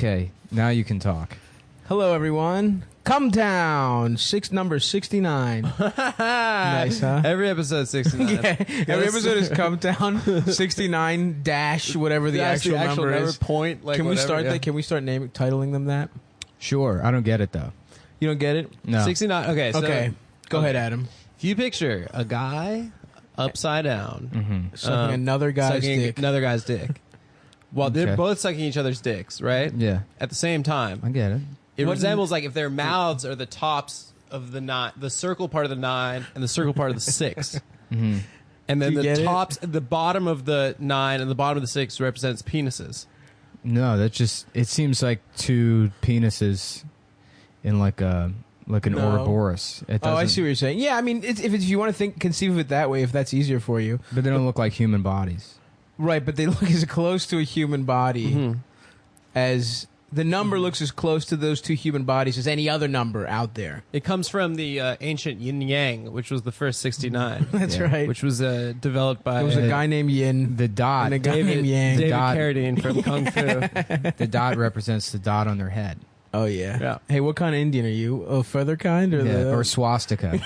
Okay, now you can talk. Hello, everyone. Come down. Number 69. Nice, huh? Every episode 69. Yeah, every episode is Come Down 69 dash whatever the actual number is. Point. Like Can we start that? that? Can we start titling them that? Sure, I don't get it though. You don't get it? No. 69. Okay. So Okay. Go ahead, Adam. If you picture a guy upside down, Sucking another guy's sucking dick. another guy's dick, while they're Okay. both sucking each other's dicks, right? Yeah, At the same time, I get it. it resembles like if their mouths are the tops of the nine, the circle part of the 9, and the circle part of the 6. Mm-hmm. And then Do you the get tops, the bottom of the 9 and the bottom of the 6 represents penises. No, that just it seems like two penises in like an Ouroboros. It Oh, I doesn't- see what you're saying. Yeah, I mean, if you want to conceive of it that way, if that's easier for you. But they don't look like human bodies. Right, but they look as close to a human body as... The number looks as close to those two human bodies as any other number out there. It comes from the ancient yin yang, which was the first 69. That's Yeah. right. Which was developed by There was a guy named Yin The dot, and a guy named Yang. David Dot. Carradine from Kung Fu. the dot represents the dot on their head. Oh, yeah. Yeah. Hey, what kind of Indian are you? A feather kind? Or, Yeah, or swastika.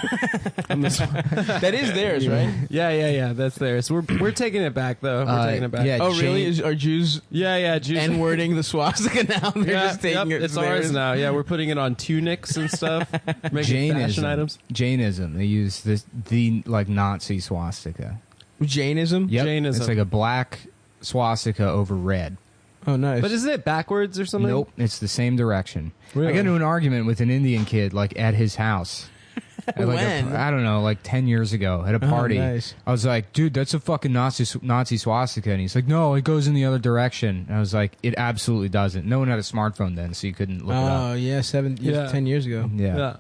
that is theirs, right? Yeah. That's there. So we're taking it back, though. We're taking it back. yeah. Oh, really? Jane- Are Jews Yeah. Jews. N-wording the swastika now? They're just taking it. It's as ours theirs? now. Yeah, we're putting it on tunics and stuff. Making fashion items. Jainism. They use the like Nazi swastika. Jainism? Yep. Jainism. It's like a black swastika over red. Oh, nice. But isn't it backwards or something? Nope, it's the same direction. Really? I got into an argument with an Indian kid like at his house. At, like, When? I don't know, like 10 years ago at a party. nice. I was like, dude, that's a fucking Nazi swastika. And he's like, no, it goes in the other direction. And I was like, it absolutely doesn't. No one had a smartphone then, so you couldn't look it Oh, up. yeah, 10 years ago. Yeah.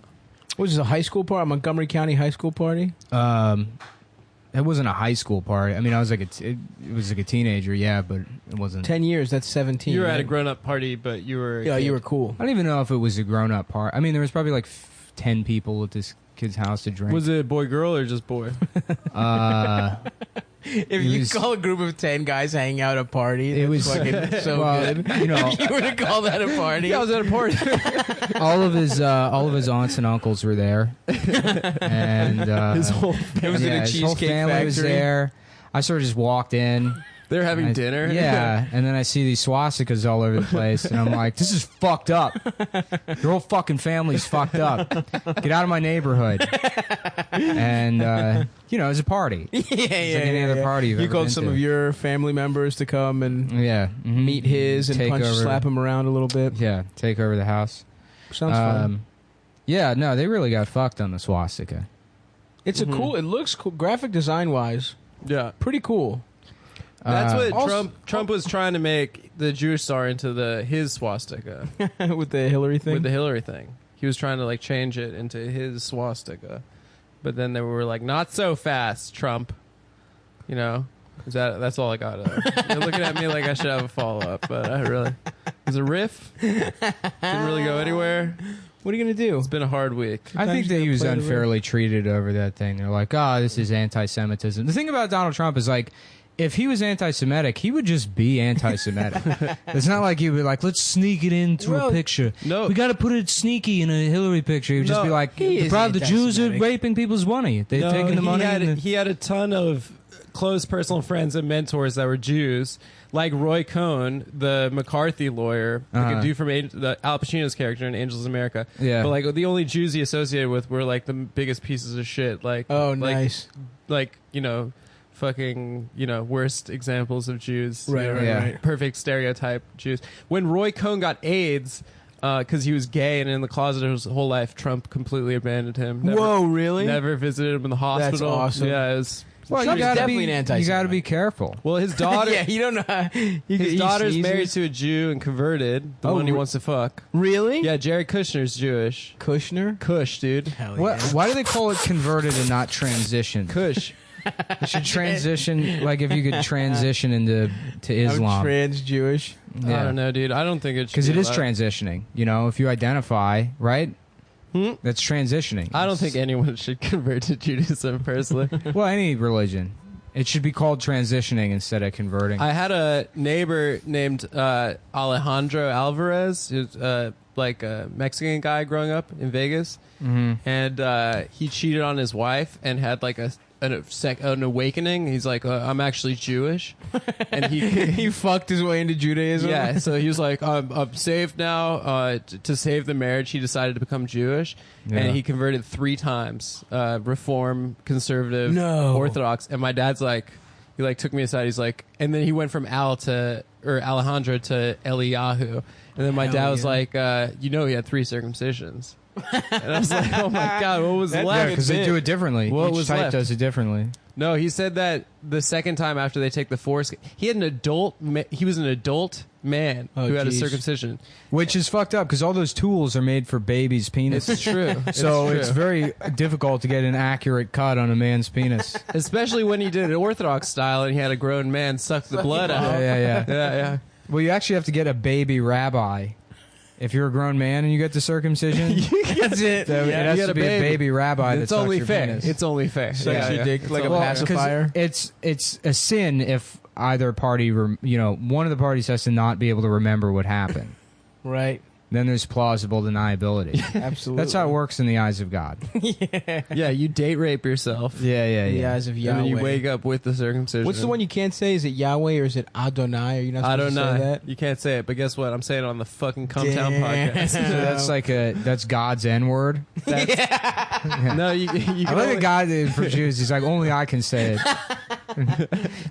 What was this, a high school party? A Montgomery County high school party? It wasn't a high school party. I mean, I was like it was like a teenager, yeah, but it wasn't. 10 years, that's 17. You were at a right? grown-up party, but you were... a Yeah, kid. you were cool. I don't even know if it was a grown-up party. I mean, there was probably like 10 people at this kid's house to drink. Was it boy, girl, or just boy? If you was- call a group of 10 guys hanging out at a party, It was- fucking so well, good. you know, If you were to call that a party. Yeah, I was at a party. all of his aunts and uncles were there, and His whole It was in a his whole cheesecake family was factory. there. I sort of just walked in. They're having I- dinner. Yeah, and then I see these swastikas all over the place, and I'm like, this is fucked up. Your whole fucking family's fucked up. Get out of my neighborhood. And, you know, it was a party. yeah, It's like any other party you've You ever called been some to. of your family members to come and Yeah. mhm. meet his and Take over. slap him around a little bit. Yeah, take over the house. Sounds fun. Yeah, no, they really got fucked on the swastika. It's a cool. It looks cool, graphic design wise. Yeah. Pretty cool. That's what Also- Trump was trying to make the Jewish star into his swastika With the Hillary thing. with the Hillary thing. He was trying to like change it into his swastika, but then they were like, "Not so fast, Trump." You know, that's all I got. You're looking at me like I should have a follow up, but I really it was a riff. Didn't really go anywhere. What are you gonna do? It's been a hard week. I think that he was unfairly treated over that thing. They're like, oh, this is anti-Semitism. The thing about Donald Trump is like, if he was anti-Semitic, he would just be anti-Semitic. It's not like he would like, let's sneak it into a picture. No. We got to put it sneaky in a Hillary picture. He would just No, be like, he is the Jews are anti-Semitic. raping people's money. They've taken the money. He had a ton of close personal friends and mentors that were Jews, like Roy Cohn, the McCarthy lawyer, like a dude from the Al Pacino's character in Angels of America. Yeah. But like the only Jews he associated with were like the biggest pieces of shit. Like nice. Like fucking worst examples of Jews. Right, right. Perfect stereotype Jews. When Roy Cohn got AIDS. Because he was gay and in the closet his whole life, Trump completely abandoned him. Whoa, really? Never visited him in the hospital. That's awesome. Yeah, it was. Well, Trump's you gotta definitely be, an you anti-Semite. got to be careful. Well, his daughter. Yeah, you don't know. His daughter's married to a Jew and converted. The one he wants to fuck. Really? Yeah, Jared Kushner's Jewish. Kushner? Kush, dude. Hell What? yeah. Why do they call it converted and not transition? Kush. It should transition, like if you could transition to I'm Islam. trans-Jewish. I don't know, dude. I don't think it should. Because it be is allowed. transitioning. You know, if you identify, right? That's transitioning. I don't think anyone should convert to Judaism personally. Well, any religion. It should be called transitioning instead of converting. I had a neighbor named Alejandro Alvarez, who's like a Mexican guy growing up in Vegas, and he cheated on his wife and had like an awakening. He's like, I'm actually Jewish, and he fucked his way into Judaism. Yeah, so he was like, I'm saved now. To save the marriage, he decided to become Jewish, and he converted 3 times: Reform, Conservative, Orthodox. And my dad's like, he like took me aside. He's like, and then he went from Alejandro to Eliyahu, and then my dad was like, he had 3 circumcisions. And I was like, oh my god, what was left? Because they do it differently. Each type does it differently. No, he said that the second time after they take the foreskin, he was an adult man who had a circumcision, which is fucked up because all those tools are made for babies' penises. It's true. It's very difficult to get an accurate cut on a man's penis, especially when he did it Orthodox style and he had a grown man suck the blood out. Yeah. Well, you actually have to get a baby rabbi. If you're a grown man and you get the circumcision, that's it. It has to be a baby rabbi. It's only fair. It's only fair. Sucks your dick like a pacifier. It's a sin if either party, one of the parties has to not be able to remember what happened. Right. Then there's plausible deniability. Absolutely. That's how it works in the eyes of God. Yeah, you date rape yourself. Yeah. In the eyes of Yahweh. And then you wake up with the circumcision. What's the one you can't say? Is it Yahweh or is it Adonai? Are you not supposed to say that? You can't say it, but guess what? I'm saying it on the fucking Cumtown podcast. So that's God's N-word. No, you I like the guy that for Jews. He's like, only I can say it.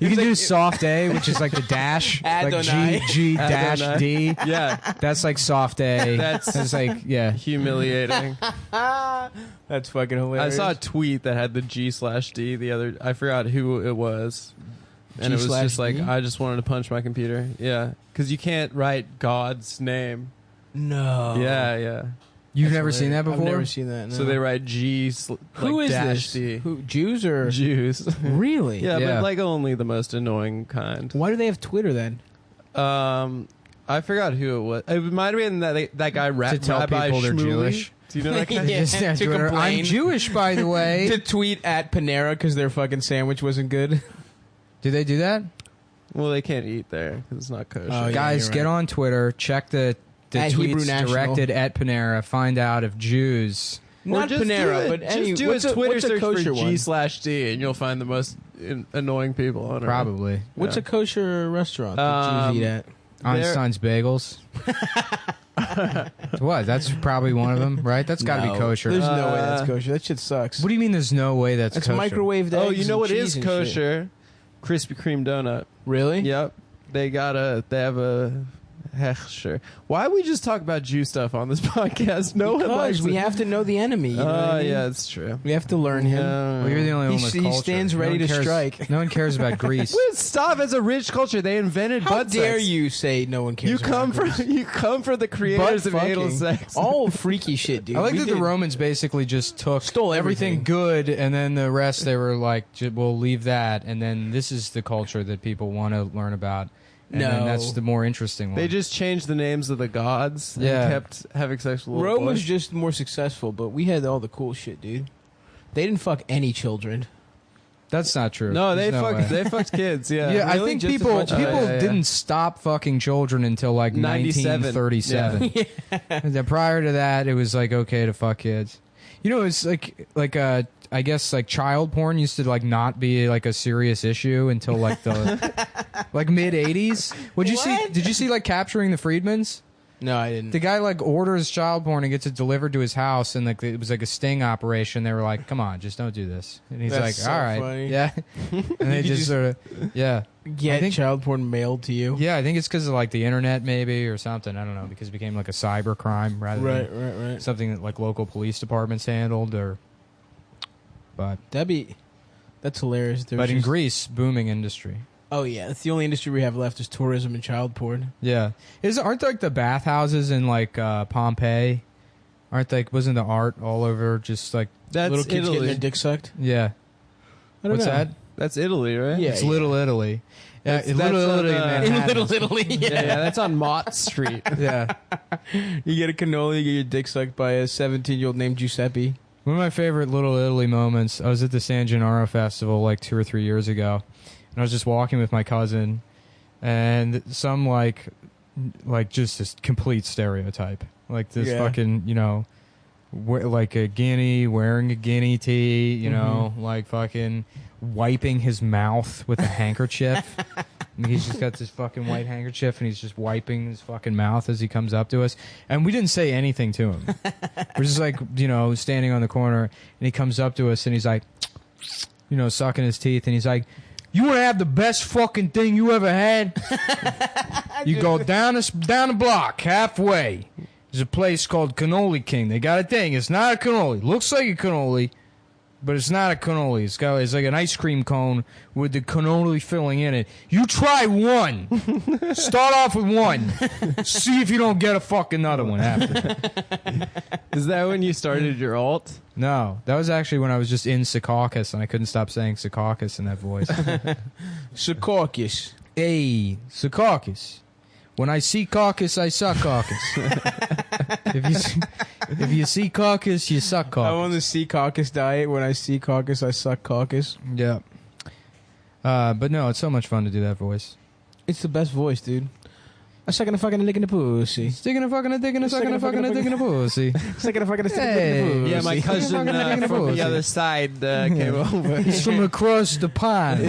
You can do soft A, which is like the dash, Adonai. like G dash D. Yeah, that's like soft A. That's like humiliating. That's fucking hilarious. I saw a tweet that had the G/D I forgot who it was, and it was just like, I just wanted to punch my computer. Yeah, because you can't write God's name. No. Yeah. You've never seen that before? I've never seen that. No. So they write G. Who is dash this? D. Who, Jews or Jews? Really? Yeah, but like only the most annoying kind. Why do they have Twitter then? I forgot who it was. It might have been that guy to tell Rabbi people they're Shmuley. Jewish. Do you know that guy? To Twitter, complain. I'm Jewish, by the way. To tweet at Panera because their fucking sandwich wasn't good. Do they do that? Well, they can't eat there because it's not kosher. Oh, yeah. Guys, get on Twitter. Check the tweets directed at Panera. Find out if Jews. Not Panera, but just do a Twitter search for one? G/D and you'll find the most annoying people on it. Probably. What's a kosher restaurant that Jews eat at? Einstein's Bagels. What? That's probably one of them, right? That's got to be kosher. There's no way that's kosher. That shit sucks. What do you mean there's no way that's kosher? Microwaved eggs. Oh, you know what is and kosher? Krispy Kreme donut. Really? Yep. They have a Hechsher. Why we just talk about Jew stuff on this podcast? No one likes we have to know the enemy. You know what I mean? Yeah, it's true. We have to learn him. Well, you're the only one with He culture. stands ready to strike. No one cares about Greece. Stop! It's a rich culture. They invented How butt dare sex. you say no one cares? You come about Greece? you come for the creators Butt of anal fucking. sex. All freaky shit, dude. I like We that did- the Romans basically just Stole everything everything. good, and then the rest they were like, we'll leave that, and then this is the culture that people want to learn about. And then that's the more interesting one. They just changed the names of the gods and kept having sex with Rome was boys. just more successful, but we had all the cool shit, dude. They didn't fuck any children. That's not true. No, There's they way. they fucked kids. Yeah, Yeah, I Really? think Just a people bunch of- didn't stop fucking children until like 97. 1937. And then prior to that, it was like okay to fuck kids. You know, it's like I guess like child porn used to like not be like a serious issue until like the like mid 80s. Did you see like Capturing the Freedmans? No, I didn't. The guy like orders child porn and gets it delivered to his house, and like it was like a sting operation. They were like, "Come on, just don't do this." And he's That's like, so "All right, funny. yeah." And they just sort of, yeah. Get I think- child porn mailed to you. Yeah, I think it's because of like the internet maybe or something. I don't know, because it became like a cyber crime rather than Right. something that like local police departments handled. But That's hilarious. in Greece, booming industry. Oh yeah, that's the only industry we have left is tourism and child porn. Yeah, aren't like the bathhouses in like Pompeii? Wasn't the art all over just like That's Little kids Italy. getting their dick sucked. yeah? I don't What's know. that? That's Italy, right? Yeah. It's Little Italy. Yeah, That's Little on, Italy, in Manhattan. In Little Italy. Yeah, that's on Mott Street. Yeah. You get a cannoli, you get your dick sucked by a 17-year-old named Giuseppe. One of my favorite Little Italy moments, I was at the San Gennaro Festival like 2 or 3 years ago, and I was just walking with my cousin, and some like just this complete stereotype. Like this fucking, you know, like a guinea wearing a guinea tee, you know, like fucking wiping his mouth with a handkerchief. And he's just got this fucking white handkerchief, and he's just wiping his fucking mouth as he comes up to us. And we didn't say anything to him. We're just like, you know, standing on the corner, and he comes up to us, and he's like, you know, sucking his teeth, and he's like, "You want to have the best fucking thing you ever had? You go down the block halfway. There's a place called Cannoli King. They got a thing. It's not a cannoli. Looks like a cannoli, but it's not a cannoli. It's like an ice cream cone with the cannoli filling in it. You try one. Start off with one. See if you don't get a fucking another one after." Is that when you started your alt? No, that was actually when I was just in Secaucus, and I couldn't stop saying Secaucus in that voice. Secaucus. Hey, Secaucus. When I see caucus, I suck caucus. If you see caucus, you suck caucus. I'm on the sea caucus diet. When I see caucus, I suck caucus. Yeah. But no, it's so much fun to do that voice. It's the best voice, dude. I'm sucking a fucking dick in the pussy. Sticking a fucking dick in a sucking a fucking dick in a pussy. Sucking a fucking dick in Hey. the pussy. Yeah, my cousin from the other side came over. He's from across the pond.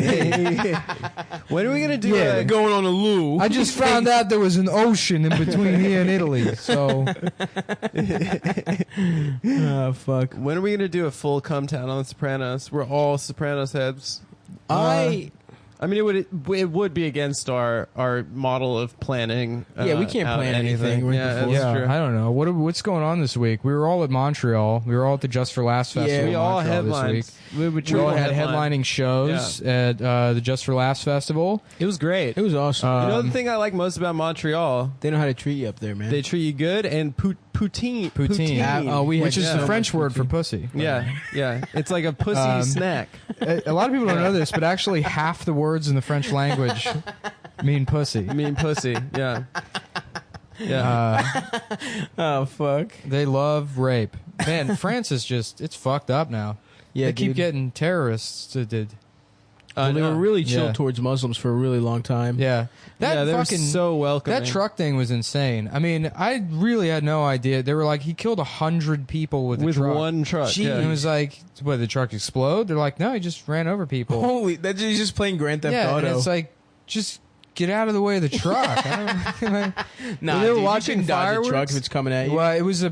When are we gonna do? Yeah. Going on a loo. I just found out there was an ocean in between here and Italy, so Oh, fuck. When are we gonna do a full come town on The Sopranos? We're all Sopranos heads. I mean, it would be against our model of planning. Yeah, we can't out plan anything. Yeah, that's yeah, true. I don't know what's going on this week. We were all at Montreal. We were all at the Just for Laughs festival. Yeah, we in all Montreal headlined. this week. We all had headlining shows at the Just for Laughs festival. It was great. It was awesome. You know the thing I like most about Montreal? They know how to treat you up there, man. They treat you good, and poutine. Poutine. Which is the French word for pussy. Yeah, yeah. It's like a pussy snack. A lot of people don't know this, but actually half the words in the French language mean pussy. Mean pussy. Yeah. Yeah. Oh, fuck. They love rape. Man, France is just, it's fucked up now. Yeah, they keep dude. getting terrorists to did. Well, they were really chill Yeah. towards Muslims for a really long time. Yeah. That they were fucking so welcoming. That truck thing was insane. I mean, I really had no idea. They were like, he killed 100 people with a truck. one truck. And it was like, what, the truck explode? They're like, no, he just ran over people. Holy, that's just playing Grand Theft yeah, Auto. and it's like, just get out of the way of the truck. nah, they were dude, watching you can dodge fireworks? a truck if it's coming at you. Well, it was a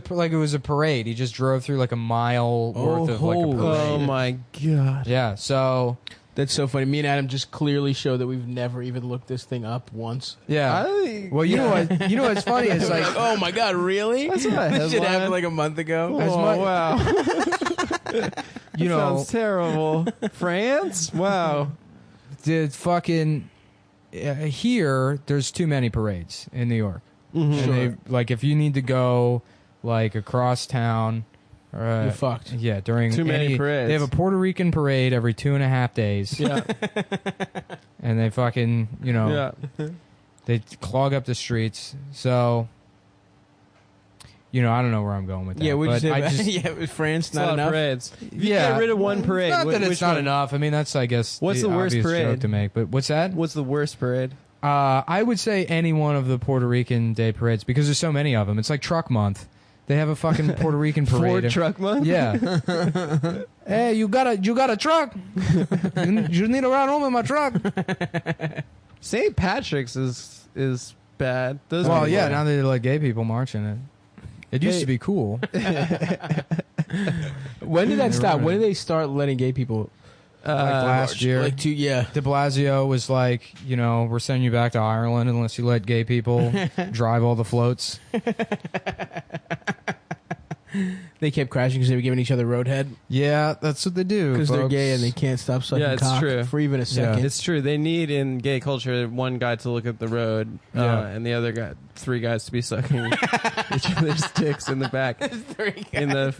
parade. He just drove through like a mile worth of like a holy. parade. Oh my god. Yeah, so That's so funny. Me and Adam just clearly show that we've never even looked this thing up once. yeah. Well, you know what? You know what's funny? It's like, Oh my god, really? That's not a This shit headline. happened like a month ago. Oh, wow. you know, Sounds terrible. France? Wow. the fucking here. There's too many parades in New York. Mm-hmm. And they, like, if you need to go like across town, You're fucked. yeah, during Too many parades. They have a Puerto Rican parade every 2.5 days. Yeah. And they fucking, you know, Yeah. they clog up the streets. So, you know, I don't know where I'm going with that. Yeah, we but just, I just yeah, with France, It's a not lot of enough. parades. If you Yeah. get rid of one parade. Not that which it's not one? enough. I mean, that's, I guess, What's the worst obvious parade? joke to make. But what's that? What's the worst parade? I would say any one of the Puerto Rican Day parades because there's so many of them. It's like Truck Month. They have a fucking Puerto Rican parade. Ford Truck Month? Yeah. Hey, you got a truck? You need to ride home in my truck. St. Patrick's is bad. Those Well, people- yeah. Now they let gay people march in it. It used to be cool. When did that stop? When did they start letting gay people? Like last year. Like yeah. De Blasio was like, you know, we're sending you back to Ireland unless you let gay people drive all the floats. They kept crashing because they were giving each other roadhead Yeah, that's what they do. because they're folks. gay and they can't stop sucking Yeah, it's cock true. for even a second. It's true. They need in gay culture one guy to look at the road, Yeah. and the other guy, 3 guys to be sucking each other's dicks in the back, in the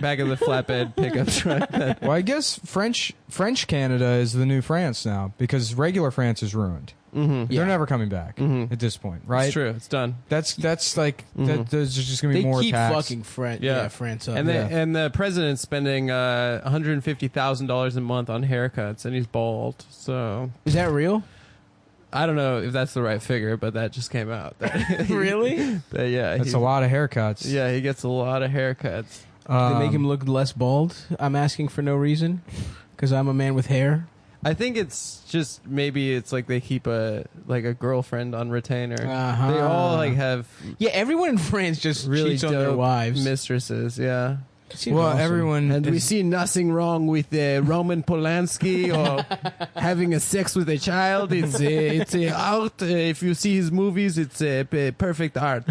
back of the flatbed pickup truck. Well, I guess French Canada is the new France now because regular France is ruined. Mm-hmm. They're never coming back at this point, right? It's true. It's done. That's like Mhm. there's just gonna be They more keep attacks. fucking Yeah. France. France up. And the president's spending $150,000 a month on haircuts, and he's bald. So is that real? I don't know if that's the right figure, but that just came out. Really? That's a lot of haircuts. Yeah, he gets a lot of haircuts. They make him look less bald. I'm asking for no reason because I'm a man with hair. I think it's just maybe it's like they keep a girlfriend on retainer. Uh-huh. They all like have everyone in France just really cheats on their dope wives. mistresses. Yeah. Seems Well, awesome. everyone. And we see nothing wrong with Roman Polanski or having a sex with a child. It's art. If you see his movies, it's perfect art.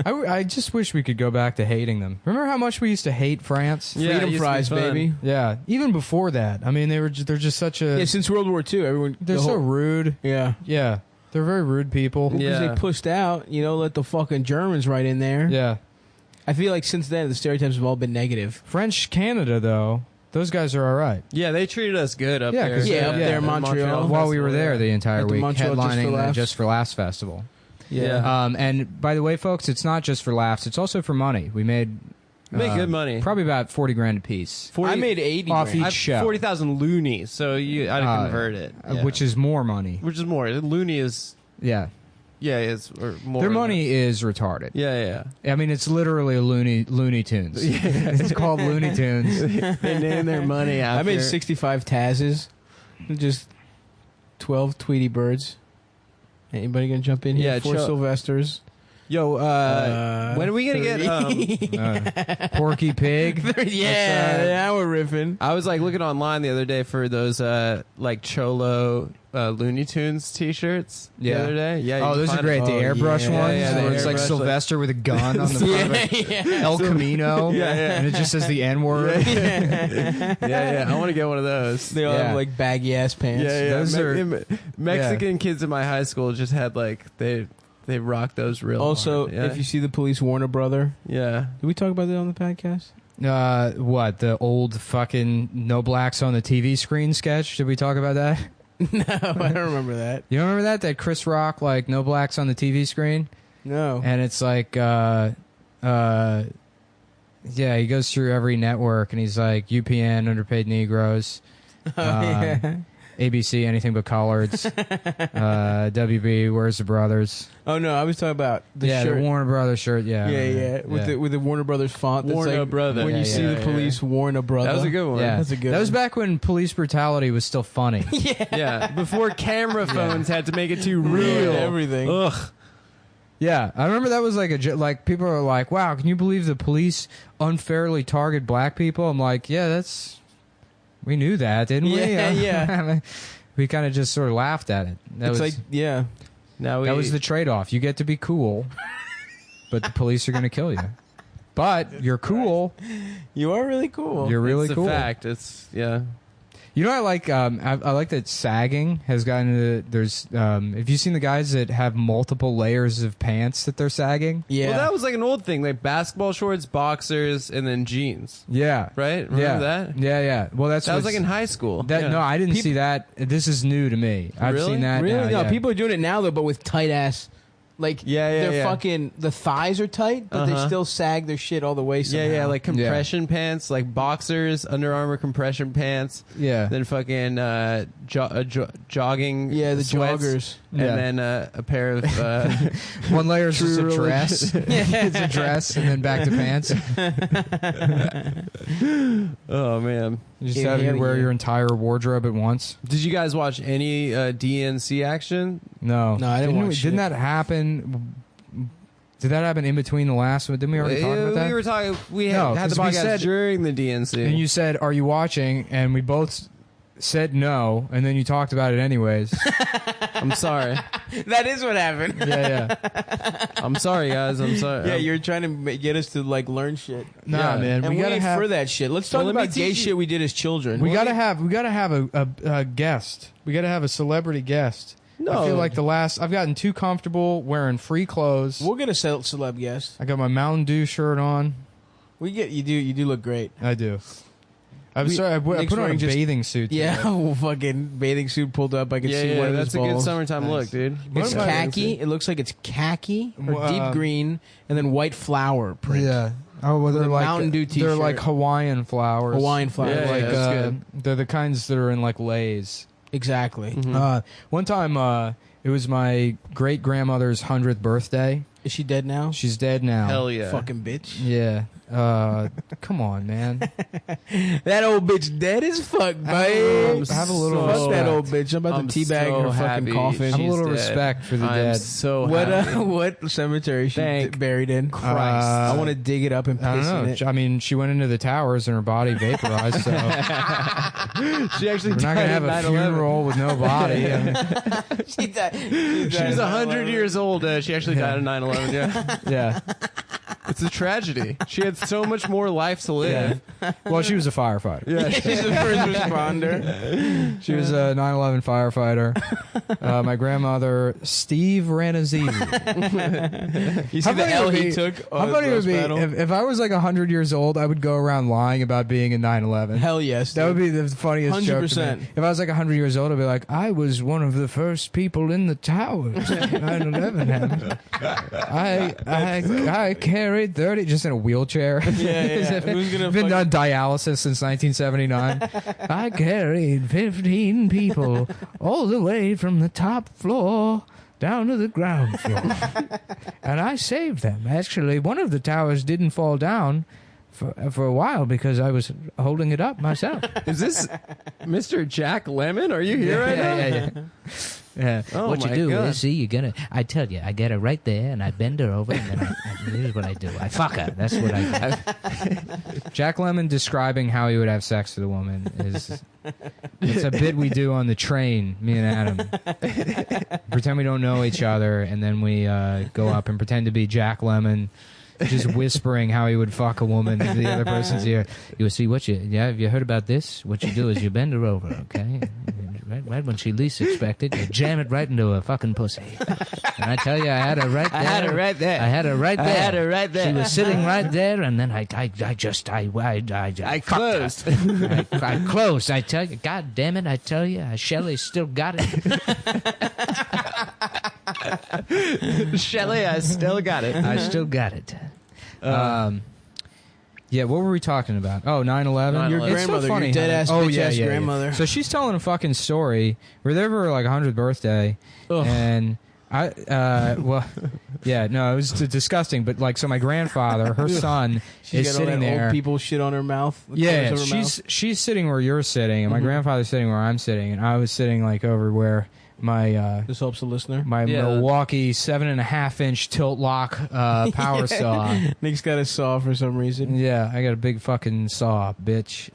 I just wish we could go back to hating them. Remember how much we used to hate France? Yeah, it Freedom used to be fries, fun. baby. Yeah, even before that. I mean, they're just such a. Yeah, since World War II, everyone they're so rude. yeah. Yeah, they're very rude people. Yeah. Because they pushed out, let the fucking Germans right in there. Yeah. I feel like since then the stereotypes have all been negative. French Canada, though, those guys are all right. Yeah, they treated us good up Yeah, there. 'cause- Yeah, up there in the Montreal. While we were Festival, there yeah. the entire At the week, Montreal Just for headlining the Laughs. Just for Laughs festival. Yeah. And by the way, folks, it's not just for laughs; it's also for money. We made Make good money. probably about 40 grand a piece, 40, I made 80 off grand. each show, 40,000 loonies, so I'd convert it. Yeah. which is more money. Which is more. Looney is, Yeah, is or more. their than money is retarded. that. Yeah. I mean, it's literally a Looney Tunes. It's called Looney Tunes. They name their money after. I made 65 Tazes, just 12 Tweety Birds. Anybody gonna jump in here? Yeah, 4 Sylvesters. Yo, when are we going to get... Porky Pig. Now we're riffing. I was like looking online the other day for those like Cholo Looney Tunes t-shirts Yeah. the other day. Yeah. you Oh, can those are find great. them. The airbrush yeah, ones, yeah, the where it's like airbrush, Sylvester with a gun on the front of it. El Camino. Yeah, yeah. And it just says the N word. Yeah. I want to get one of those. They all Yeah. have like baggy ass pants. Yeah. Those are- Mexican kids in my high school just had like they rock those real Also, hard. Yeah. if you see the police warn a brother. Yeah. Did we talk about that on the podcast? What, the old fucking no blacks on the TV screen sketch? Did we talk about that? No, I don't remember that. You don't remember that? That Chris Rock, like, no blacks on the TV screen? No. And it's like, yeah, he goes through every network and he's like, UPN, underpaid Negroes. Yeah. ABC, anything but collards. WB, Where's the Brothers? Oh no, I was talking about the yeah, shirt. the Warner Brothers shirt. Yeah, Yeah, with the Warner Brothers font. That's Warner like Brother. When Yeah, you see yeah, the police warn a brother. That was a good one. yeah. That's a good That was one. back when police brutality was still funny. Yeah. Before camera phones had to make it too real. Everything. Ugh. Yeah, I remember that was like like people are like, "Wow, can you believe the police unfairly target black people?" I'm like, "Yeah, we knew that, didn't we?" Yeah, yeah. We kind of just sort of laughed at it. That It's was like, yeah. Now that was the trade-off. You get to be cool, but the police are going to kill you. But you're cool. You are really cool. You're really it's cool. a fact. It's You know, I like I like that sagging has gotten into. There's have you seen the guys that have multiple layers of pants that they're sagging? Yeah. Well, that was like an old thing, like basketball shorts, boxers, and then jeans. Yeah. Right? Remember yeah. that? Yeah. Well, that was like in high school. That Yeah. no, I didn't see that. This is new to me. I've Really? seen that. Really? now, No, yeah. people are doing it now though, but with tight ass. Like they're fucking the thighs are tight, but they still sag their shit all the way. Somehow. Yeah, like compression pants, like boxers, Under Armour compression pants. Yeah. Then fucking jogging. Yeah, the sweats, joggers. and Yeah. then a pair of. One layer is just a True dress. It's a dress, and then back to pants. Oh man! You just Yeah, have you hell wear yeah. your entire wardrobe at once. Did you guys watch any DNC action? No, No, I didn't watch shit. Didn't that happen? Did that happen in between the last one? Didn't we already talk about that? We were talking. We No, had the 'cause we podcast said- during the DNC. And you said, "Are you watching?" And we both said no, and then you talked about it anyways. I'm sorry. That is what happened. yeah. I'm sorry, guys. I'm sorry. Yeah, you're trying to get us to like learn shit. Nah, Yeah. man, And we gotta ain't have for that shit. Let's talk Well, let me about gay teach you- shit we did as children. we gotta have a guest. We gotta have a celebrity guest. No. I feel like I've gotten too comfortable wearing free clothes. We'll get a celeb guest. I got my Mountain Dew shirt on. You do look great. I do. I'm sorry. I Nick's put on a wearing just- bathing suit. today. Yeah, fucking bathing suit pulled up. I can see one of that's his a good balls. summertime look, dude. It's What about- khaki. It looks like it's khaki or Well, deep green, and then white flower print. Yeah. Oh, well, they're With a like Mountain Dew they're like t-shirt. Hawaiian flowers. Hawaiian flowers. Yeah, Like that's good. they're the kinds that are in like Lay's. Exactly. Mhm. One time, it was my great grandmother's 100th birthday. Is she dead now? She's dead now. Hell yeah. Fucking bitch. Yeah. Come on, man. That old bitch dead as fuck, babe. Have a little Fuck respect. that old bitch. I'm about I'm to teabag so her happy fucking coffin. Have a little she's respect for the I'm dead. so happy. What cemetery is she Thank buried in? Christ. I want to dig it up and I piss don't in know. it. I mean, she went into the towers and her body vaporized, so we're She actually not died going to have in a 9/11. funeral with no body. I mean, She died. She was 100 years old. She actually died in 9/11. Yeah, yeah. it's a tragedy. She had so much more life to live. Well, she was a firefighter. Yeah, She's the first responder. She was a 9/11 firefighter. My grandmother, Steve Ranazzi. You see the L he took? How funny it would be if I was like 100 years old, I would go around lying about being in 9/11. Hell yes. That would be the funniest joke to 100%. me. If I was like 100 years old, I'd be like, I was one of the first people in the towers. 9/11 happened. I carried 30, just in a wheelchair. Yeah. Who's gonna Been fucking- on dialysis since 1979. I carried 15 people all the way from the top floor down to the ground floor. And I saved them. Actually, one of the towers didn't fall down for a while because I was holding it up myself. is this Mr. Jack Lemmon? Are you here right now? Yeah. Oh What you my do God. is, see, you get her. I tell you, I get her right there, and I bend her over, and then here's what I do. I fuck her. That's what I do. Jack Lemmon describing how he would have sex with a woman is it's a bit we do on the train, me and Adam. Pretend we don't know each other, and then we go up and pretend to be Jack Lemmon, just whispering how he would fuck a woman into the other person's ear. You see have you heard about this? What you do is you bend her over, okay? Right when she least expected, you jam it right into her fucking pussy. And I tell you, I had her right there. I had her right there. I had her right there. I had her right there. She was sitting right there, and then I fucked closed. her. I closed. I tell you, God damn it! I tell you, Shelley still got it. Shelly, I still got it. I still got it. Yeah, what were we talking about? Oh, 9/11. 9/11. It's so Grandmother, funny. your dead-ass, how- bitch-ass grandmother. So she's telling a fucking story. We're there for like 100th birthday, and I, it was disgusting. But like, so my grandfather, her son, She's is got all sitting that there. old people shit on her mouth. Yeah, corners of her mouth. she's sitting where you're sitting, and my grandfather's sitting where I'm sitting, and I was sitting like over where my This helps the listener. my Yeah. Milwaukee 7.5-inch tilt lock power saw. Nick's got a saw for some reason. Yeah, I got a big fucking saw, bitch.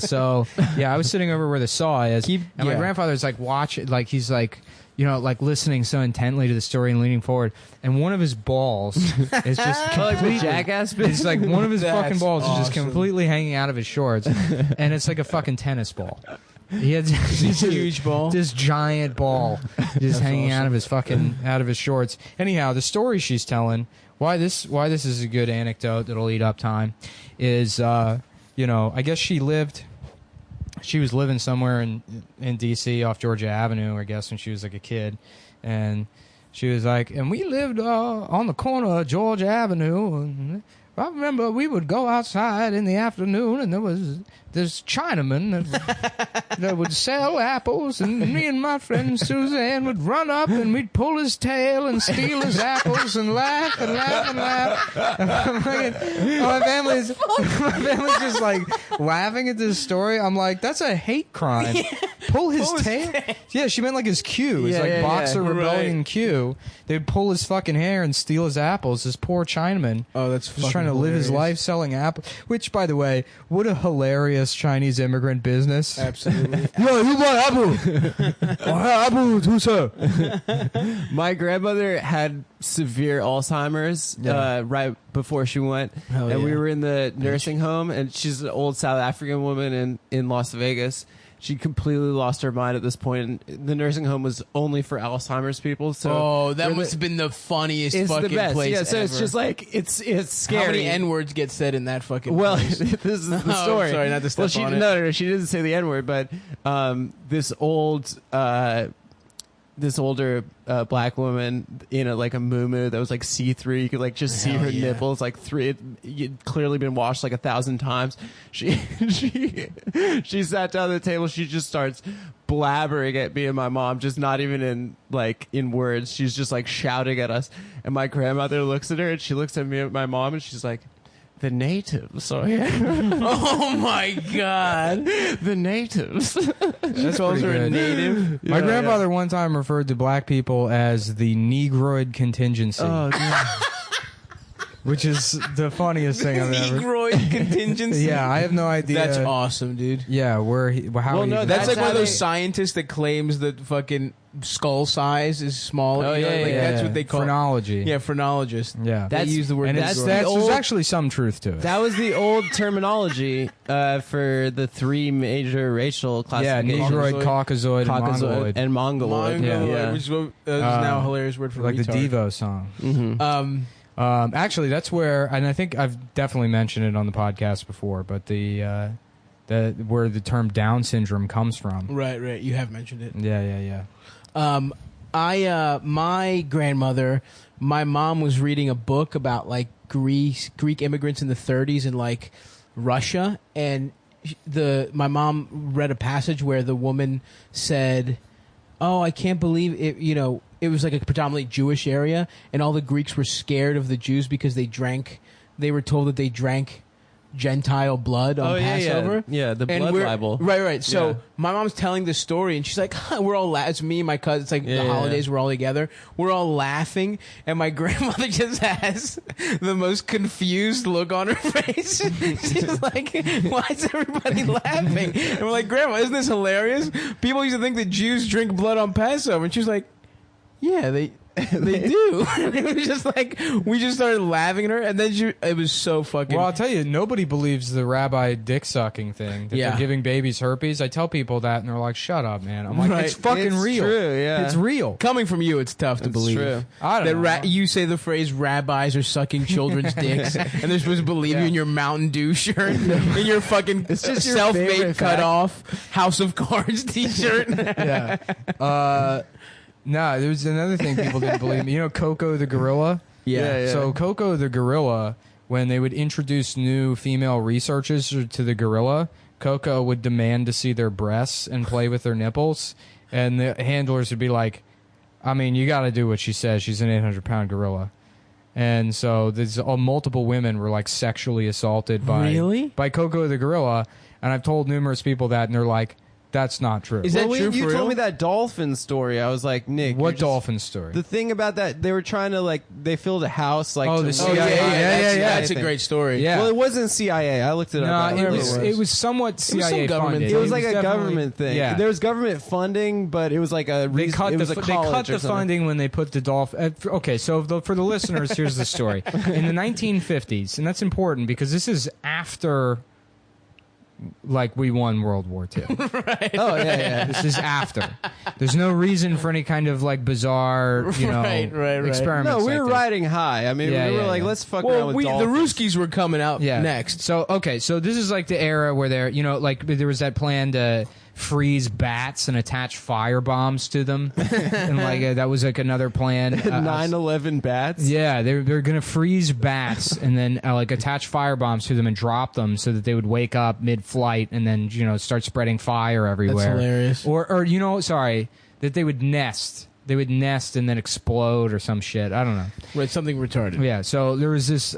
So yeah, I was sitting over where the saw is, and my yeah. grandfather's like watching, like he's like, you know, like listening so intently to the story and leaning forward, and one of his balls is just Like the completely. jackass bit. It's like one of his That's fucking balls is just awesome. completely hanging out of his shorts, and it's like a fucking tennis ball. He had This huge ball. this giant ball just hanging out of his fucking out of his shorts. Anyhow, the story she's telling, why this is a good anecdote that'll eat up time, is I guess she was living somewhere in DC off Georgia Avenue, I guess, when she was like a kid, and she was like, and we lived on the corner of Georgia Avenue, and I remember we would go outside in the afternoon, and there was this Chinaman that would sell apples, and me and my friend Suzanne would run up, and we'd pull his tail and steal his apples and laugh and laugh and laugh. And my family's just like laughing at this story. I'm like, that's a hate crime. Pull his tail? Yeah, she meant like his Q. It's Yeah, like yeah, Boxer yeah. Rebellion Q. They'd pull his fucking hair and steal his apples. This poor Chinaman. Oh, that's Just trying to live his life selling apples. Which, by the way, what a hilarious Chinese immigrant business. Absolutely. Yo, you want apple? Apple, too, sir. My grandmother had severe Alzheimer's right before she went, Hell and we yeah. were in the nursing home, and she's an old South African woman in Las Vegas. She completely lost her mind at this point, and the nursing home was only for Alzheimer's people. So that we're must have been the funniest it's fucking the best. place Yeah, so ever. it's just like it's scary. How many N-words get said in that fucking Well, place? this is the Oh, story. sorry, not to step well, she on it. no, she didn't say the N word, but this old this older black woman in a muumuu that was like see-through. You could like just see her nipples, like you'd clearly been washed like 1,000 times. She sat down at the table. She just starts blabbering at me and my mom, just not even in words. She's just like shouting at us. And my grandmother looks at her and she looks at me and my mom and she's like, the natives are here. Oh my God. The natives. That's calls her a native. My grandfather one time referred to black people as the Negroid contingency. Oh, God. Which is the funniest thing I've ever. Negroid contingency. Yeah, I have no idea. That's awesome, dude. Yeah, That's like one of those they- scientists that claims that fucking skull size is smaller. Oh, you know, yeah, like yeah, that's what they call phrenology. Yeah, phrenologist. Yeah. They use the word. And that's Negroid. there's old- actually some truth to it. That was the old terminology for the three major racial Yeah, classifications. Negroid, Caucasoid, and Mongoloid. and Mongoloid. Mongoloid, Yeah. which is what, is now a hilarious word for like the retard. Devo song. Mm-hmm. Actually, that's where, and I think I've definitely mentioned it on the podcast before, but where the term Down syndrome comes from. Right. You have mentioned it. Yeah. My grandmother, my mom was reading a book about like Greek immigrants in the 30s in like Russia, and my mom read a passage where the woman said, "Oh, I can't believe it." You know, it was like a predominantly Jewish area, and all the Greeks were scared of the Jews because they were told that they drank Gentile blood on Passover. Yeah, the And blood we're- libel. Right. So Yeah. my mom's telling this story, and she's like, we're all it's me and my cousin. It's like Yeah, the holidays, we're all together. We're all laughing, and my grandmother just has the most confused look on her face. She's like, why is everybody laughing? And we're like, Grandma, isn't this hilarious? People used to think that Jews drink blood on Passover. And she's like, yeah, they do. And it was just like, we just started laughing at her, and then it was so fucking... Well, I'll tell you, nobody believes the rabbi dick sucking thing. That Yeah. they're giving babies herpes. I tell people that, and they're like, "Shut up, man." I'm like, Right. "It's fucking It's real. true, yeah. It's real." Coming from you, it's tough to It's believe. true. I don't know. You say the phrase "rabbis are sucking children's dicks," and they're supposed to believe you in your Mountain Dew shirt, in your fucking It's just your self-made favorite cut fact. off House of Cards T-shirt. Yeah. No, there's another thing people didn't believe me. You know, Coco the gorilla. Yeah. So Coco the gorilla, when they would introduce new female researchers to the gorilla, Coco would demand to see their breasts and play with their nipples, and the handlers would be like, "I mean, you got to do what she says. She's an 800-pound gorilla." And so there's multiple women were like sexually assaulted by Coco the gorilla, and I've told numerous people that, and they're like, "That's not true." Is that true You for real? told me that dolphin story. I was like, Nick, What you're just- dolphin story? The thing about that, they were trying to they filled a house Oh, the to CIA. That's a thing. great story. Yeah. Well, it wasn't CIA. I looked it No, up. I don't it know was what it was somewhat CIA some government funded. thing. It was like a definitely- government thing. Yeah. There was government funding, but it was like a They cut it the was a they college cut or the something. funding when they put the dolphin. Okay, so for the listeners, here's the story. In the 1950s, and that's important because this is after, like, we won World War II. Oh yeah. This is after. There's no reason for any kind of like bizarre, Right. experiments. No, we like were this. riding high. I mean, Yeah, we were yeah, like, yeah. let's fuck around Well, with the dolphins. Ruskies were coming out next. So this is like the era where they're, like there was that plan to freeze bats and attach fire bombs to them, and that was like another plan. 9/11 bats. Yeah, they're gonna freeze bats and then like attach fire bombs to them and drop them so that they would wake up mid-flight and then start spreading fire everywhere. hilarious. Or sorry, that they would nest. They would nest and then explode or some shit. I don't know. Right, something retarded. Yeah, so there was this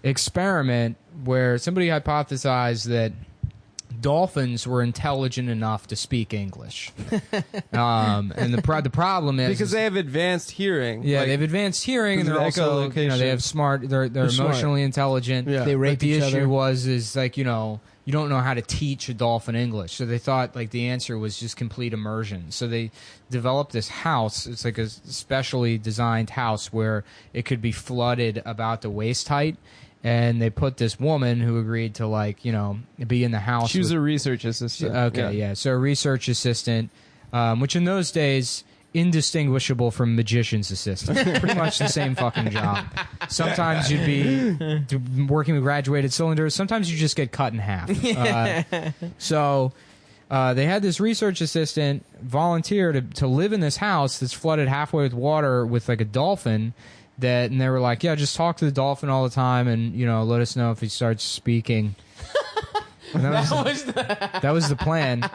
experiment where somebody hypothesized that dolphins were intelligent enough to speak English, and the problem is Because they have advanced hearing. yeah, Like, they have advanced hearing, and they're because of also echolocation. they have smart. They're smart. emotionally intelligent. Yeah. They But rape the each issue other. is you don't know how to teach a dolphin English, so they thought the answer was just complete immersion. So they developed this house. It's like a specially designed house where it could be flooded about the waist height. And they put this woman who agreed to be in the house. She was with- a research assistant. Okay, yeah. So a research assistant, which in those days indistinguishable from magician's assistant. Pretty much the same fucking job. Sometimes you'd be working with graduated cylinders. Sometimes you just get cut in half. they had this research assistant volunteer to live in this house that's flooded halfway with water with like a dolphin. And they were like, yeah, just talk to the dolphin all the time, and let us know if he starts speaking. And that was the plan.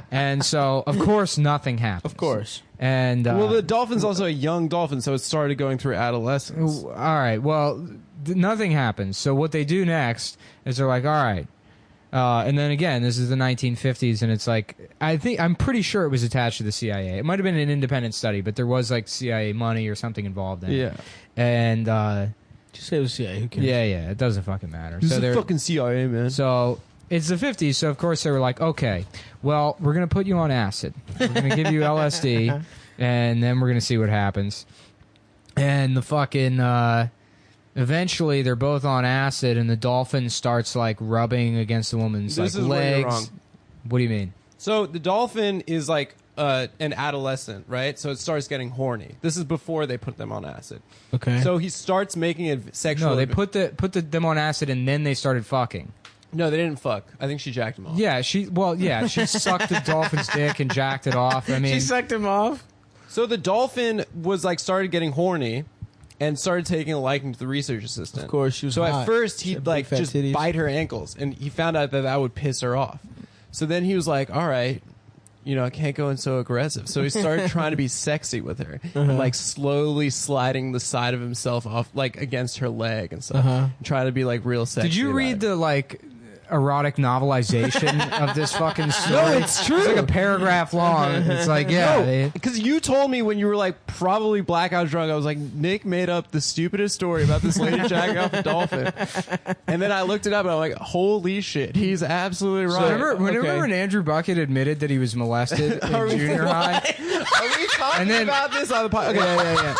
And so, of course, nothing happens. Of course. And well, the dolphin's also a young dolphin, so it started going through adolescence. all right. Well, nothing happens. So what they do next is they're like, all right. And then again, this is the 1950s, and it's like I'm pretty sure it was attached to the CIA. It might have been an independent study, but there was like CIA money or something involved in it. Yeah. And Just say it was CIA. Who cares? yeah, it doesn't fucking matter. This So is they're fucking CIA, man. So it's the 50s, so of course they were like, okay, well, we're going to put you on acid. We're going to give you LSD, and then we're going to see what happens. And the fucking, eventually they're both on acid, and the dolphin starts like rubbing against the woman's This like is where legs. you're wrong. What do you mean? So the dolphin is like an adolescent, right? So it starts getting horny. This is before they put them on acid. Okay. So he starts making it sexual. No, they put them on acid, and then they started fucking. No, they didn't fuck. I think she jacked him off. Yeah, she sucked the dolphin's dick and jacked it off. I mean, she sucked him off. So the dolphin was like started getting horny and started taking a liking to the research assistant. Of course, she was So hot. at first She he'd had like big fat just titties. bite her ankles, and he found out that would piss her off. So then he was like, all right, I can't go in so aggressive. So he started trying to be sexy with her, and like slowly sliding the side of himself off like against her leg and stuff, and trying to be like real sexy. did you about read it. the like erotic novelization of this fucking story? No, it's true. It's like a paragraph long. It's like, yeah. Because you told me when you were like probably blackout drunk, I was like, Nick made up the stupidest story about this lady jacking off a dolphin. And then I looked it up and I'm like, holy shit, he's absolutely right. Remember when Andrew Bucket admitted that he was molested in junior high? Are we talking And then- about this on the podcast? Okay. Yeah.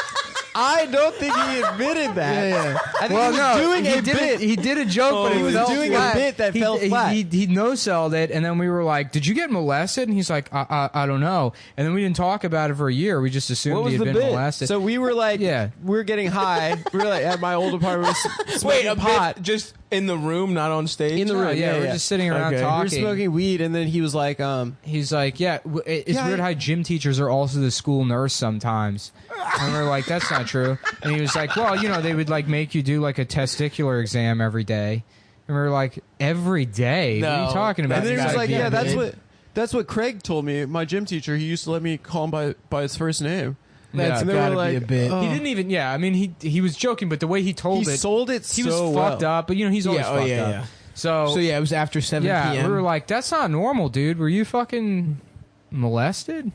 I don't think he admitted that. I think Well, he was no, doing he a did bit. He did a joke, but he it was fell doing flat. a bit that fell flat. He no-selled it, and then we were like, "Did you get molested?" And he's like, "I don't know." And then we didn't talk about it for a year. We just assumed What was he had the been bit? molested. So we were like, Yeah. we were getting high. We were like at my old apartment, smoking pot. just in the room, not on stage. In the No, room, yeah, we're just sitting around Okay. We were talking. smoking weed, and then he was like, He's like, "Yeah, it's Yeah, weird how gym teachers are also the school nurse sometimes." And we're like, "That's not true." And he was like, "Well, they would like make you do like a testicular exam every day." And we were like, "Every day? What are No. you talking about?" and then he was gotta like, get yeah, it. that's what Craig told me. My gym teacher, he used to let me call him by his first name. That's and they were gotta like, be a bit. oh. He didn't even. Yeah, I mean, he was joking, but the way he told He it, sold it he was so fucked well. up. But he's always Yeah, fucked up. yeah. So So yeah, it was after 7 yeah, p.m. we were like, "That's not normal, dude. Were you fucking molested?"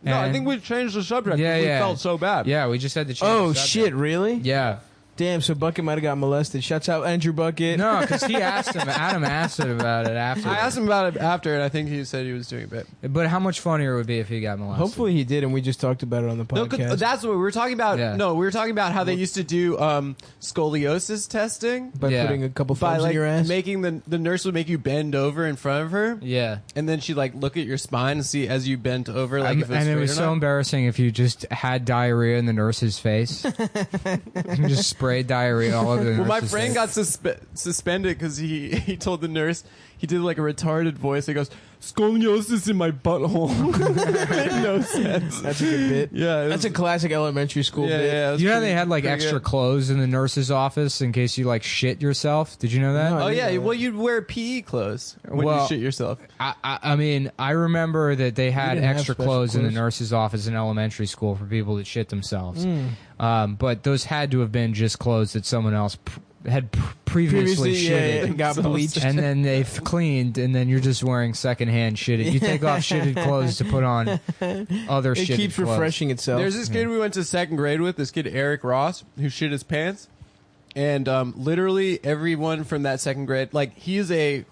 No, I And- think we changed the subject. Yeah, because we yeah. felt so bad. Yeah, we just had to change. Oh the subject. shit! Really? Yeah. Damn. So Bucket might have got molested. Shouts out Andrew Bucket. No, because he asked him. Adam asked him about it after. I asked him about it after, and I think he said he was doing a bit. But how much funnier it would be if he got molested? Hopefully he did, and we just talked about it on the No, podcast. 'cause that's what we were talking about. Yeah. No, we were talking about how they used to do scoliosis testing by Yeah. putting a couple by thumbs like in your ass. making the nurse would make you bend over in front of her, Yeah. and then she'd like look at your spine and see as you bent over, like if it was and it straight was or so not. embarrassing if you just had diarrhea in the nurse's face. You just sprayed diarrhea all over the Well, my nurse's friend face. got suspended because he told the nurse, he did like a retarded voice. He goes, "Scoliosis in my butthole." It made no sense. That's a good bit. Yeah, it That's was- a classic elementary school yeah, bit. yeah. it was You know how pretty- they had like pretty extra good. clothes in the nurse's office in case you like shit yourself? Did you know that? No, Oh I yeah, didn't know well you'd wear PE clothes when Well, you shit yourself. I mean, I remember that they had didn't have extra special clothes in the clothes. nurse's office in elementary school for people that shit themselves. But those had to have been just clothes that someone else had previously shitted. yeah, got bleached. And then they've cleaned, and then you're just wearing secondhand shitted. You take off shitted clothes to put on other It shitted keeps clothes. refreshing itself. There's this kid we went to second grade with, this kid Eric Ross, who shit his pants, and literally everyone from that second grade, like he got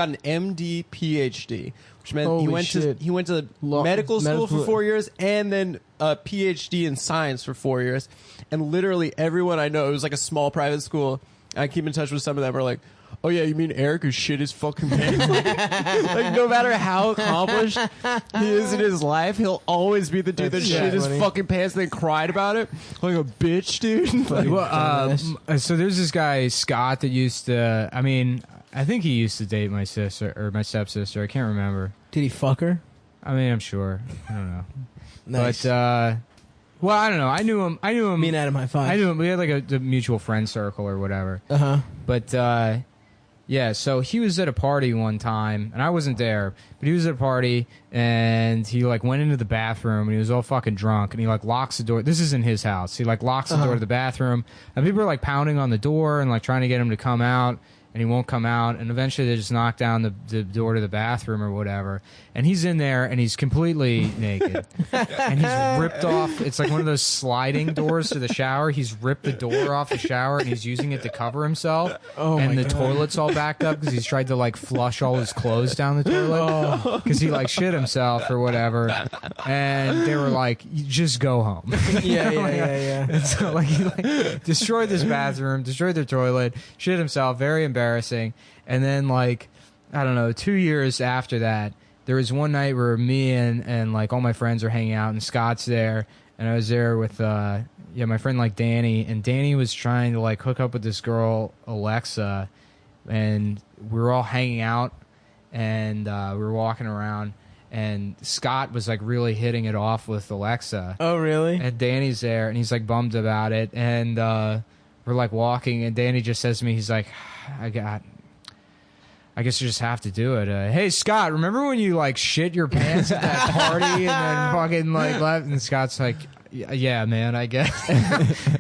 an MD PhD, which meant Holy shit. he went to medical school for 4 years and then a PhD in science for 4 years, and literally everyone I know, it was like a small private school. I keep in touch with some of them. Are like, "Oh yeah, you mean Eric who shit his fucking pants?" Like no matter how accomplished he is in his life, he'll always be the dude that That's shit his funny. fucking pants and then cried about it like a bitch, dude. Like, Well, so there's this guy Scott that used to. I mean, I think he used to date my sister or my stepsister. I can't remember. Did he fuck her? I mean, I'm sure. I don't know. Nice. But well, I don't know. I knew him. Me and Adam high five. I knew him. We had like a mutual friend circle or whatever. But yeah, so he was at a party one time, and I wasn't there, but he was at a party, and he like went into the bathroom, and he was all fucking drunk, and he like locks the door. This is in his house. He like locks the door to the bathroom, and people are like pounding on the door and like trying to get him to come out. And he won't come out, and eventually they just knock down the door to the bathroom or whatever, and he's in there, and he's completely naked, and he's ripped off, it's like one of those sliding doors to the shower, he's ripped the door off the shower, and he's using it to cover himself, and the toilet's all backed up, because he's tried to, like, flush all his clothes down the toilet, because he, like, shit himself or whatever, and they were like, just go home. Yeah. And so, like, he, like, destroyed this bathroom, destroyed their toilet, shit himself, very embarrassing. And then, like, I don't know, 2 years after that, there was one night where me and like all my friends are hanging out, and Scott's there, and I was there with my friend like Danny, and Danny was trying to like hook up with this girl Alexa, and we were all hanging out, and we were walking around, and Scott was like really hitting it off with Alexa. Oh, really? And Danny's there, and he's like bummed about it, and we're like walking, and Danny just says to me, he's like, I guess you just have to do it. Hey, Scott, remember when you like shit your pants at that party and then fucking like left? And Scott's like, yeah, man, I guess.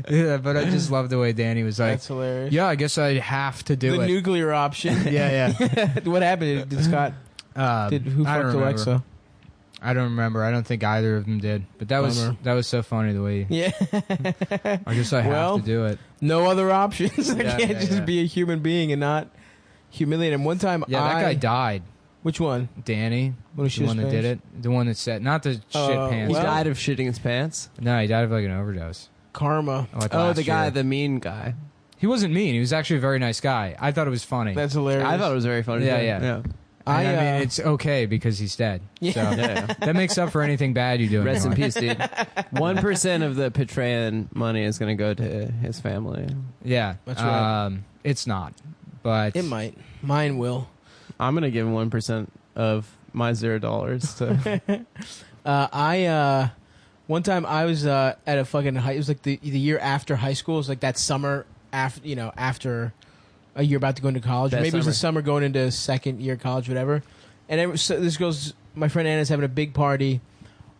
Yeah, but I just love the way Danny was like, that's hilarious. Yeah, I guess I have to do the it. The nuclear option. Yeah. What happened? Did Scott? Who fucked Alexa? I don't remember. I don't think either of them did. But that was so funny the way. Yeah. I guess I have to do it. No other options. I Yeah, can't just be a human being and not humiliate him. One time, that guy died. Which one? Danny, the one that did it, the one that said not the shit pants. He died of shitting his pants. No, he died of like an overdose. Karma. Like the guy, the mean guy. He wasn't mean. He was actually a very nice guy. I thought it was funny. That's hilarious. I thought it was very funny. Yeah. I mean, it's okay because he's dead. Yeah. So that makes up for anything bad you do. Rest in life. peace, dude. 1% of the Patreon money is going to go to his family. Yeah, that's right. It's not, but it might. Mine will. I'm going to give him 1% of my $0 to. One time I was at a fucking it was like the year after high school. It was like that summer after. You're about to go into college. Maybe it was the summer going into second year college, whatever. And this girl's, my friend Anna's having a big party,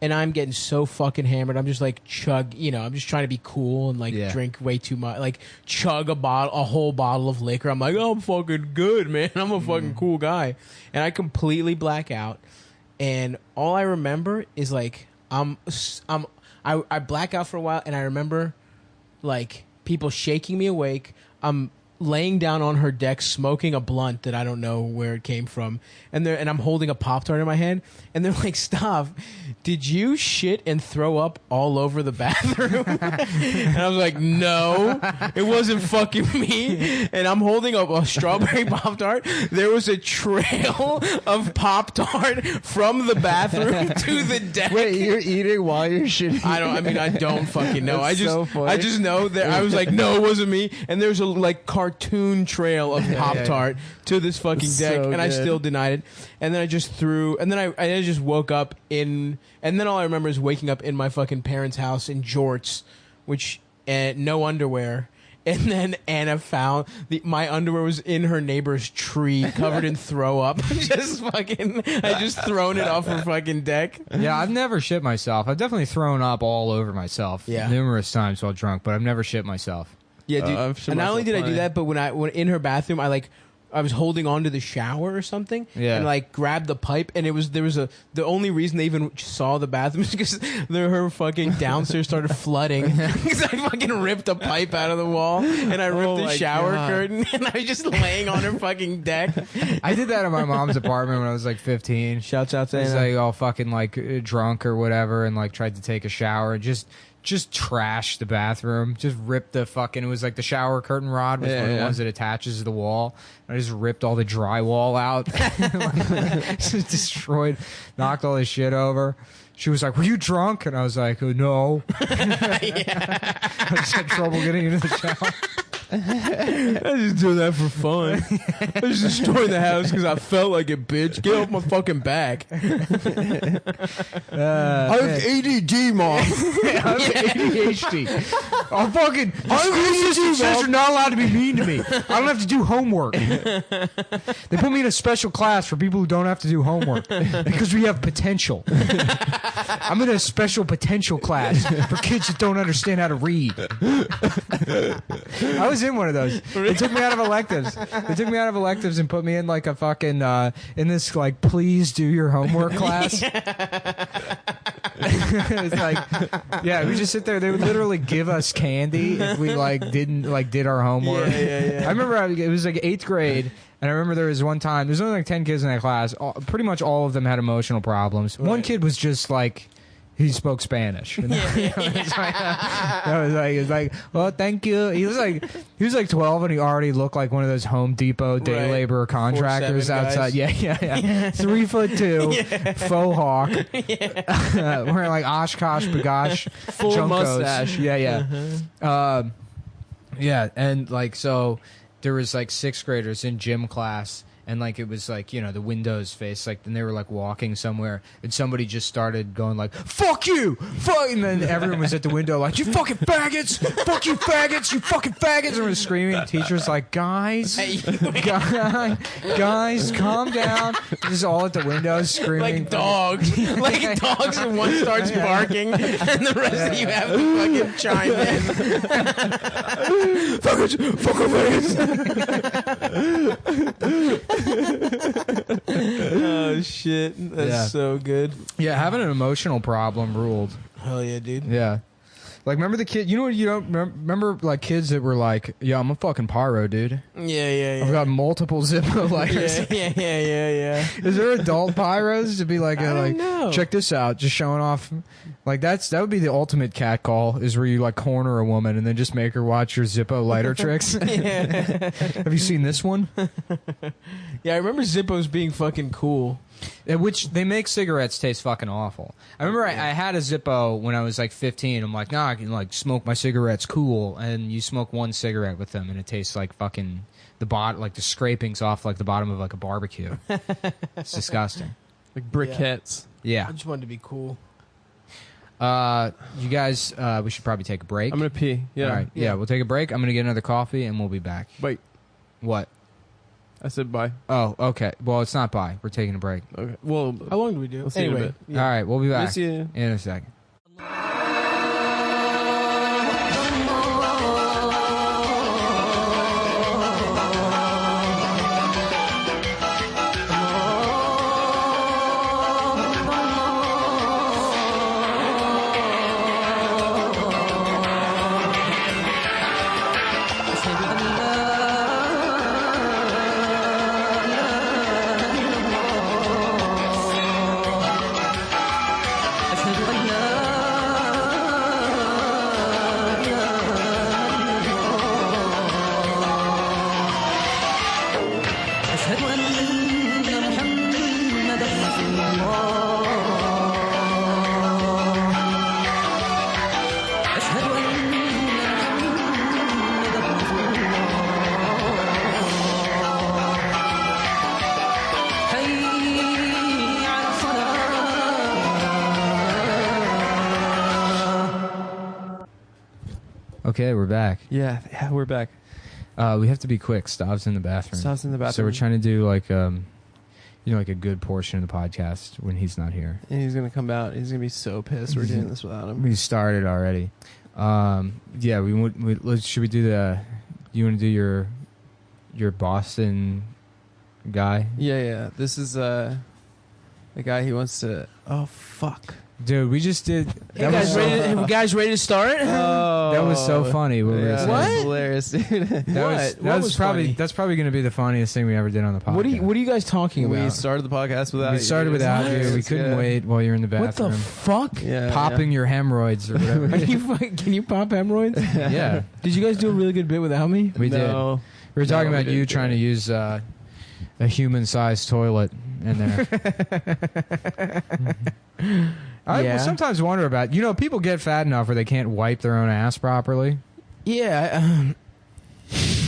and I'm getting so fucking hammered. I'm just like I'm just trying to be cool and like drink way too much, like chug a whole bottle of liquor. I'm like, oh, I'm fucking good, man. I'm a fucking cool guy. And I completely black out. And all I remember is like, I black out for a while, and I remember like people shaking me awake. I'm laying down on her deck smoking a blunt that I don't know where it came from, and I'm holding a Pop-Tart in my hand, and they're like, stop, did you shit and throw up all over the bathroom? And I was like, no, it wasn't fucking me. And I'm holding up a strawberry Pop-Tart. There was a trail of Pop-Tart from the bathroom to the deck. Wait, you're eating while you're shitting? I don't fucking know. I That's just know that I was like, no, it wasn't me. And there's a like cartoon trail of Pop-Tart to this fucking deck, and I still denied it. And then I just I just woke up and then all I remember is waking up in my fucking parents' house in jorts, no underwear. And then Anna found my underwear was in her neighbor's tree, covered in throw up. I just thrown it off her fucking deck. Yeah, I've never shit myself. I've definitely thrown up all over myself numerous times while drunk, but I've never shit myself. Yeah, dude. And not only did I do that, but when in her bathroom, I was holding on to the shower or something, and like grabbed the pipe, and the only reason they even saw the bathroom is because her fucking downstairs started flooding because I fucking ripped a pipe out of the wall, and I ripped the shower curtain, and I was just laying on her fucking deck. I did that in my mom's apartment when I was like 15. Shouts out to I was Anna. like all fucking like drunk or whatever, and like tried to take a shower and just trashed the bathroom, just ripped the fucking, it was like the shower curtain rod was one of the ones that attaches to the wall. And I just ripped all the drywall out, just destroyed, knocked all this shit over. She was like, were you drunk? And I was like, oh, no. I just had trouble getting into the shower. I was just doing that for fun. I was just destroying the house because I felt like it, bitch. Get off my fucking back. I have ADD, Mom. I have ADHD. I'm fucking. School systems are not allowed to be mean to me. I don't have to do homework. They put me in a special class for people who don't have to do homework because we have potential. I'm in a special potential class for kids that don't understand how to read. I was in one of those. They took me out of electives. They took me out of electives and put me in like a fucking in this like please do your homework class. It's like, yeah, we just sit there. They would literally give us candy if we like didn't like did our homework. Yeah. I remember it was like 8th grade. And I remember there was one time, there's only like 10 kids in that class. Pretty much all of them had emotional problems. Right. One kid was just like, he spoke Spanish. And it was like, well, thank you. He was like 12 and he already looked like one of those Home Depot day laborer contractors outside. Yeah. 3'2", faux hawk, wearing like Oshkosh Bagosh, full Junkos. mustache. Yeah, and like so. There was like 6th graders in gym class, and like it was like, you know, the windows face, like, and they were like walking somewhere, and somebody just started going like, "Fuck you, fuck!" And then everyone was at the window like, "You fucking faggots, fuck you faggots, you fucking faggots!" And we're screaming. The teacher's like, "Guys, guys, calm down." Just all at the windows screaming Like dogs. Like dogs, and one starts barking, and the rest of you have to fucking chime in. "Fuck it, fuck faggots." Oh shit, that's so good. Yeah, having an emotional problem ruled. Hell yeah, dude. Yeah. Like, remember the kid, you know what, you don't remember like kids that were like, "Yeah, I'm a fucking pyro, dude. Yeah. I've got multiple Zippo lighters." Yeah. Is there adult pyros to be like, I don't know. "Check this out," just showing off? Like, that would be the ultimate cat call, is where you like corner a woman and then just make her watch your Zippo lighter tricks. Have you seen this one? Yeah, I remember Zippos being fucking cool. Which they make cigarettes taste fucking awful. I remember I had a Zippo when I was like 15. I'm like, nah, I can like smoke my cigarettes cool. And you smoke one cigarette with them and it tastes like fucking like the scrapings off like the bottom of like a barbecue. It's disgusting. Like briquettes. Yeah. I just wanted to be cool. You guys, we should probably take a break. I'm gonna pee. Yeah. All right. Yeah, we'll take a break. I'm gonna get another coffee and we'll be back. Wait. What? I said bye. Oh, okay. Well, it's not bye. We're taking a break. Okay. Well, How long do we do? We'll see you in a Anyway, bit. All right, we'll be back Miss you. in a second. Okay, we're back. Yeah, we're back. We have to be quick. Stav's in the bathroom. Stav's in the bathroom. So we're trying to do like, like a good portion of the podcast when he's not here. And he's gonna come out. He's gonna be so pissed we're doing this without him. We started already. Yeah, should we do the? You want to do your Boston guy? Yeah. This is the guy he wants to. Oh fuck. Dude, we just did. Hey guys, ready to start? Oh, that was so funny. What we were saying. What? Hilarious, dude. That What was was probably funny? that's probably going to be the funniest thing we ever did on the podcast. What are you guys talking about? We started the podcast without We you. started without you. We couldn't wait while you're in the What the bathroom. fuck? Yeah, Popping your hemorrhoids or whatever. Can you pop hemorrhoids? Yeah, Did you guys do a really good bit without me? we did. No. We were talking No, we about you didn't do trying it. to use a human-sized toilet in there. I Yeah. sometimes wonder about, people get fat enough where they can't wipe their own ass properly. Yeah.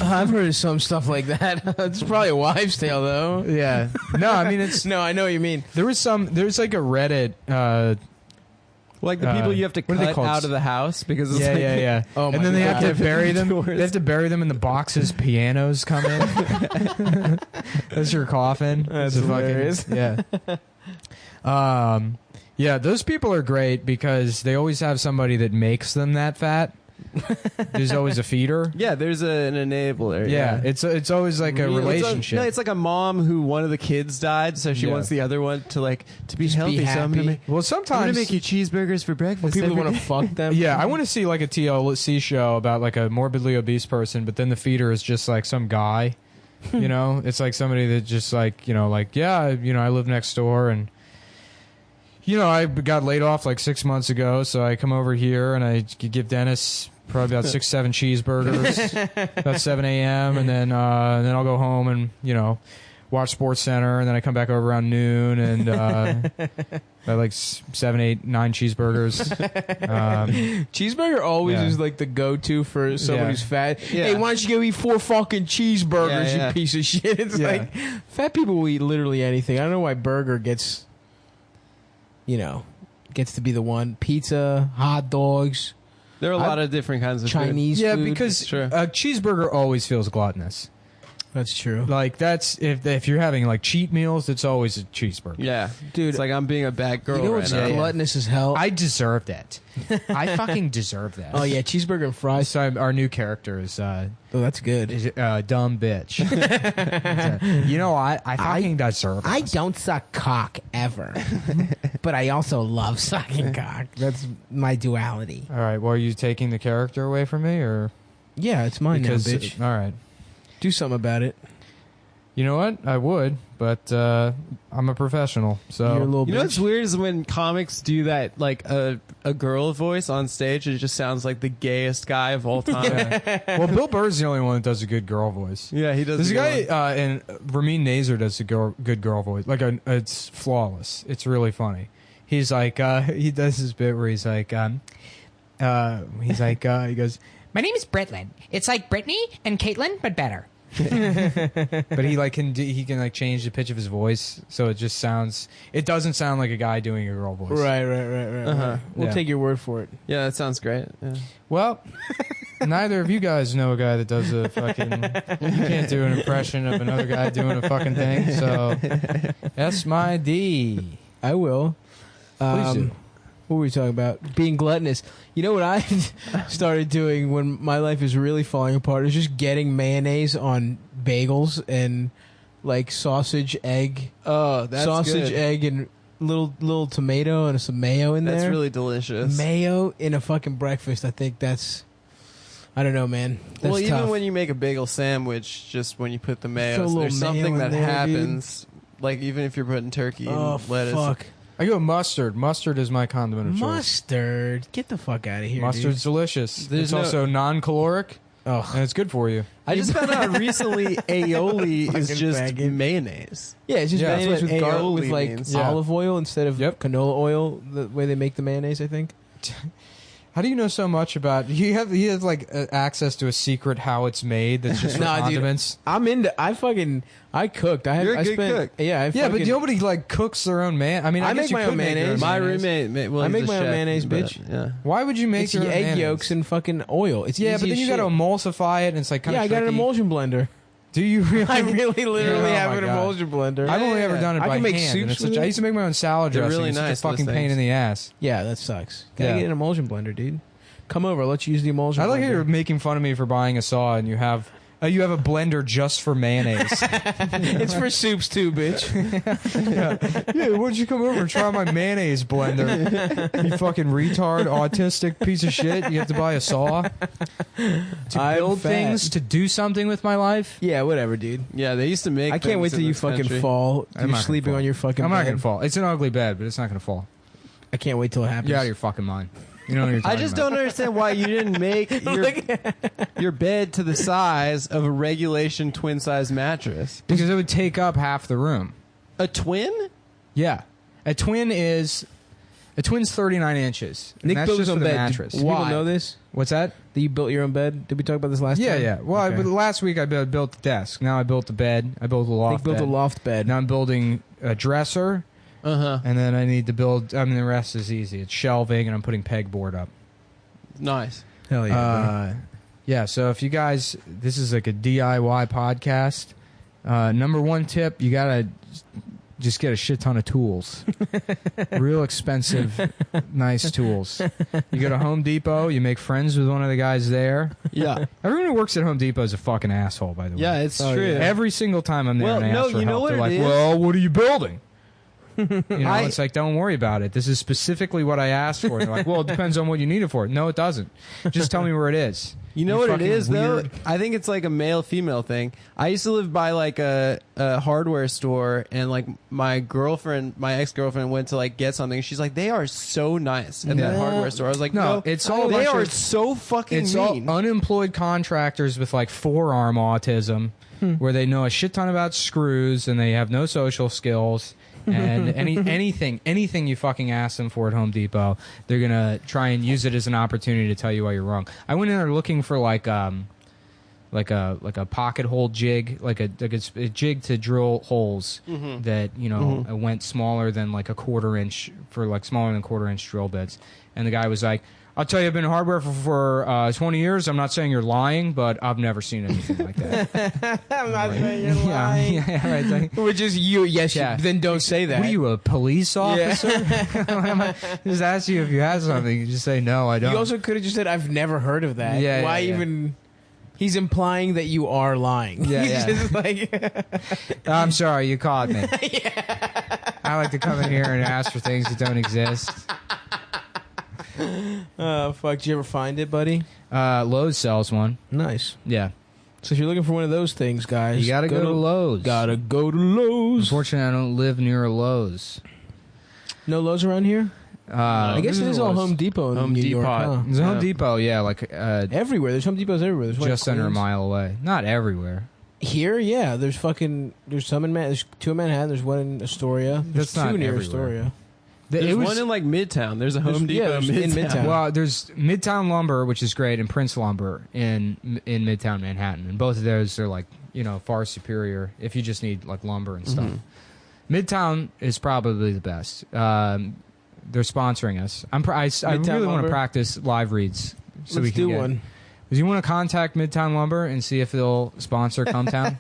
I've heard of some stuff like that. It's probably a wives' tale, though. Yeah. No, I mean it's. No, I know what you mean. There's like a Reddit. Like the people you have to what are they cut called? out of the house because it's Yeah. Oh and my then they have God. to bury them. Doors. They have to bury them in the boxes pianos come in. That's your coffin. That's It's a hilarious. Yeah. Yeah, those people are great because they always have somebody that makes them that fat. There's always a feeder. Yeah, there's an enabler. Yeah, it's always like a Really? relationship. No, it's like a mom who one of the kids died, so she Yeah. wants the other one to like to be Just be healthy. So I'm gonna happy. make, well, I'm gonna sometimes make you cheeseburgers for breakfast. When people every want to day. fuck them. Yeah, I want to see like a TLC show about like a morbidly obese person, but then the feeder is just like some guy. You know, it's like somebody that just like I live next door and I got laid off like 6 months ago, so I come over here and I give Dennis probably about 6-7 cheeseburgers about 7 a.m. and then I'll go home and watch Sports Center, and then I come back over around noon and I like 7, 8, 9 cheeseburgers. Cheeseburger always Yeah. is like the go-to for someone Yeah. who's fat. Yeah. Hey, why don't you go eat 4 fucking cheeseburgers, Yeah. you piece of shit? It's Yeah. like fat people will eat literally anything. I don't know why burger gets to be the one. Pizza, hot dogs, There are a lot of different kinds of Chinese Yeah, food. because Sure. a cheeseburger always feels gluttonous. That's true. Like that's if you're having like cheat meals, it's always a cheeseburger. Food. Yeah, Dude, it's like I'm being a bad girl you know right what's now. gluttonous as hell? I deserve that. I fucking deserve that. Oh yeah, cheeseburger and fries. So our new character is Oh, that's good. dumb bitch. You know what? I fucking deserve it. I don't suck cock ever, but I also love sucking cock. That's my duality. All right. Well, are you taking the character away from me, or Yeah, it's mine now, bitch. all right. Do something about it. You know what? I would, but I'm a professional. So You're a little You know bitch. what's weird is when comics do that, like a girl voice on stage, it just sounds like the gayest guy of all time. Yeah. Well, Bill Burr's the only one that does a good girl voice. Yeah, he does. There's a good guy one. and Ramin Nazer does a good girl voice. Like it's flawless. It's really funny. He's like he does this bit where he's like he goes, My name is Britland. It's like Brittany and Caitlin, but better. but he can like change the pitch of his voice so it just sounds. It doesn't sound like a guy doing a girl voice. Right. Uh-huh. We'll Yeah. take your word for it. Yeah, that sounds great. Yeah. Well, neither of you guys know a guy that does a fucking. You can't do an impression of another guy doing a fucking thing. So that's my D. I will. Please do. What were we talking about? Being gluttonous. You know what I started doing when my life is really falling apart is just getting mayonnaise on bagels and like sausage, egg, Oh, that's sausage, good. egg, and little tomato and some mayo in That's there. really delicious. Mayo in a fucking breakfast. I think that's. I don't know, man. That's well, even tough. when you make a bagel sandwich, just when you put the Throw a mayo, little there's mayo something in that there, happens. Like even if you're putting turkey oh and lettuce. fuck. I go mustard. Mustard is my condiment of choice. Mustard. Get the fuck out of here. Mustard's delicious. There's It's no- also non-caloric Oh. and it's good for you. I just found out recently aioli is Fucking just faggot. mayonnaise. Yeah, it's just Yeah, mayonnaise that's with what garlic with aioli like means. Yeah. olive oil instead of Yep. canola oil. The way they make the mayonnaise, I think. How do you know so much about? You have like access to a secret how it's made that's just for Nah, dude. condiments. I'm into. I cooked. You're a I good spent, cook. Yeah, Yeah, but nobody like cooks their own man. I mean, I guess make you my could own make your mayonnaise. My Mayonnaise. roommate, well, I he's make a my own chef, mayonnaise, but, bitch. Yeah. Why would you make It's your own egg mayonnaise? yolks and fucking oil. It's Yeah, easy but then as you shit. got to emulsify it, and it's like kind Yeah, I of got an emulsion blender. Do you really? I really literally Oh have my an God. emulsion blender. I've only ever Yeah. done it I by can make hand. and soups it's with I it. used to make my own salad They're dressing. really It's nice, such a fucking those pain things. in the ass. Yeah, that sucks. Gotta Yeah. get an emulsion blender, dude. Come over. Let's use the emulsion. I like blender. how you're making fun of me for buying a saw, and you have a blender just for mayonnaise. It's for soups too, bitch. Yeah, why don't you come over and try my mayonnaise blender? You fucking retard, autistic piece of shit. You have to buy a saw to I'm build fat. things, to do something with my life. Yeah, whatever, dude. Yeah, they used to make. I can't wait things till in you this fucking country. fall. I'm You're not gonna sleeping fall. on your fucking I'm bed. not gonna fall. It's an ugly bed, but it's not gonna fall. I can't wait till it happens. You're out of your fucking mind. You know what you're I talking just about. don't understand why you didn't make your bed to the size of a regulation twin size mattress. Because it would take up half the room. A twin? Yeah, a twin's 39 inches. And Nick that's built his just own for the bed. mattress. Do people Why? know this? What's that? That you built your own bed? Did we talk about this last time? Yeah. Well, Okay. last week I built the desk. Now I built the bed. I built a They loft built bed. a loft bed. Now I'm building a dresser, Uh-huh. and then I need to build. I mean, the rest is easy. It's shelving, and I'm putting pegboard up. Nice. Hell yeah. Yeah. So if you guys, this is like a DIY podcast. Number one tip: you gotta just get a shit ton of tools. Real expensive, nice tools. You go to Home Depot. You make friends with one of the guys there. Yeah. Everyone who works at Home Depot is a fucking asshole, by the way. Yeah, it's Oh, true. yeah. Every single time I'm there Well, and I no, ask for you know help, what they're it like, is? well, what are you building? You know, I- it's like, don't worry about it. This is specifically what I asked for. And they're like, well, it depends on what you need it for. No, it doesn't. Just tell me where it is. You know what it fucking is, weird. though? I think it's like a male-female thing. I used to live by like a hardware store, and like my ex-girlfriend went to like get something. She's like, they are so nice at that Yeah. hardware store. I was like, No, no, it's all a they bunch are of- so fucking It's all mean. unemployed contractors with like forearm autism where they know a shit ton about screws and they have no social skills. And anything you fucking ask them for at Home Depot, they're gonna try and use it as an opportunity to tell you why you're wrong. I went in there looking for like a pocket hole jig, like a jig to drill holes that went smaller than like a quarter inch for like smaller than quarter-inch drill bits. And the guy was like, I'll tell you, I've been in hardware for 20 years. I'm not saying you're lying, but I've never seen anything like that. I'm not saying you're Yeah, lying. yeah, right. Like, Which is you. Yes, Yeah. then don't say that. what are you, a police officer? Just ask you if you have something. You just say, no, I don't. You also could have just said, I've never heard of that. Yeah, Why yeah. even... He's implying that you are lying. Yeah, He's yeah. just like... I'm sorry, you caught me. I like to come in here and ask for things that don't exist. Oh, fuck. Did you ever find it, buddy? Lowe's sells one. Nice. Yeah. So if you're looking for one of those things, guys... You gotta go to Lowe's. Gotta go to Lowe's. Unfortunately, I don't live near a Lowe's. No Lowe's around here? I guess it is all Home Depot in Home New York, Depot. huh? There's a Home Yeah. Depot, yeah, like Everywhere. There's Home Depots everywhere. There's one in just under a Queens. mile away. Not everywhere. Here, yeah. There's some in there's two in Manhattan. There's one in Astoria. There's That's two not near everywhere. Astoria. There's one in like Midtown. There's a Home yeah, Depot there's in Midtown. Well, there's Midtown Lumber, which is great, and Prince Lumber in Midtown Manhattan, and both of those are like far superior if you just need like lumber and stuff. Midtown is probably the best. They're sponsoring us. I Midtown really want Lumber? to practice live reads. So we Let's can do get, one. Do you want to contact Midtown Lumber and see if they'll sponsor Cometown?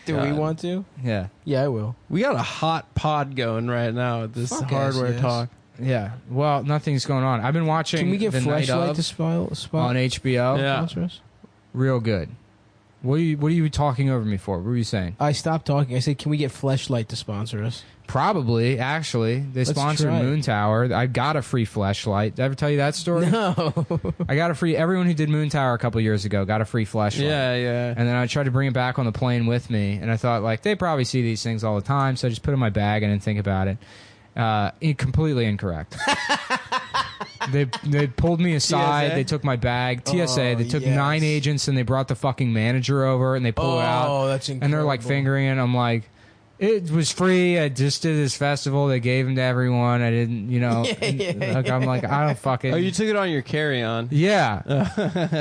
Do we want to? Yeah. Yeah, I will. We got a hot pod going right now at this Fuck hardware yes. talk. Yeah. Well, nothing's going on. I've been watching Can we get the Night Fleshlight of to spot on HBO. Yeah. sponsor us? Real good. What are you talking over me for? What were you saying? I stopped talking. I said, can we get Fleshlight to sponsor us? Probably, actually. They Let's sponsored try it. Moon Tower. I got a free fleshlight. Did I ever tell you that story? No. I got a free... Everyone who did Moon Tower a couple years ago got a free fleshlight. Yeah, yeah. And then I tried to bring it back on the plane with me, and I thought, like, they probably see these things all the time, so I just put it in my bag and didn't think about it. Completely incorrect. They pulled me aside. TSA? They took my bag. TSA. Oh, They took yes. 9 agents, and they brought the fucking manager over, and they pulled it out. Oh, that's incredible. And they're like fingering it. I'm like, it was free. I just did this festival. They gave them to everyone. I didn't, like, I'm like, I don't fucking. Oh, you took it on your carry-on. Yeah.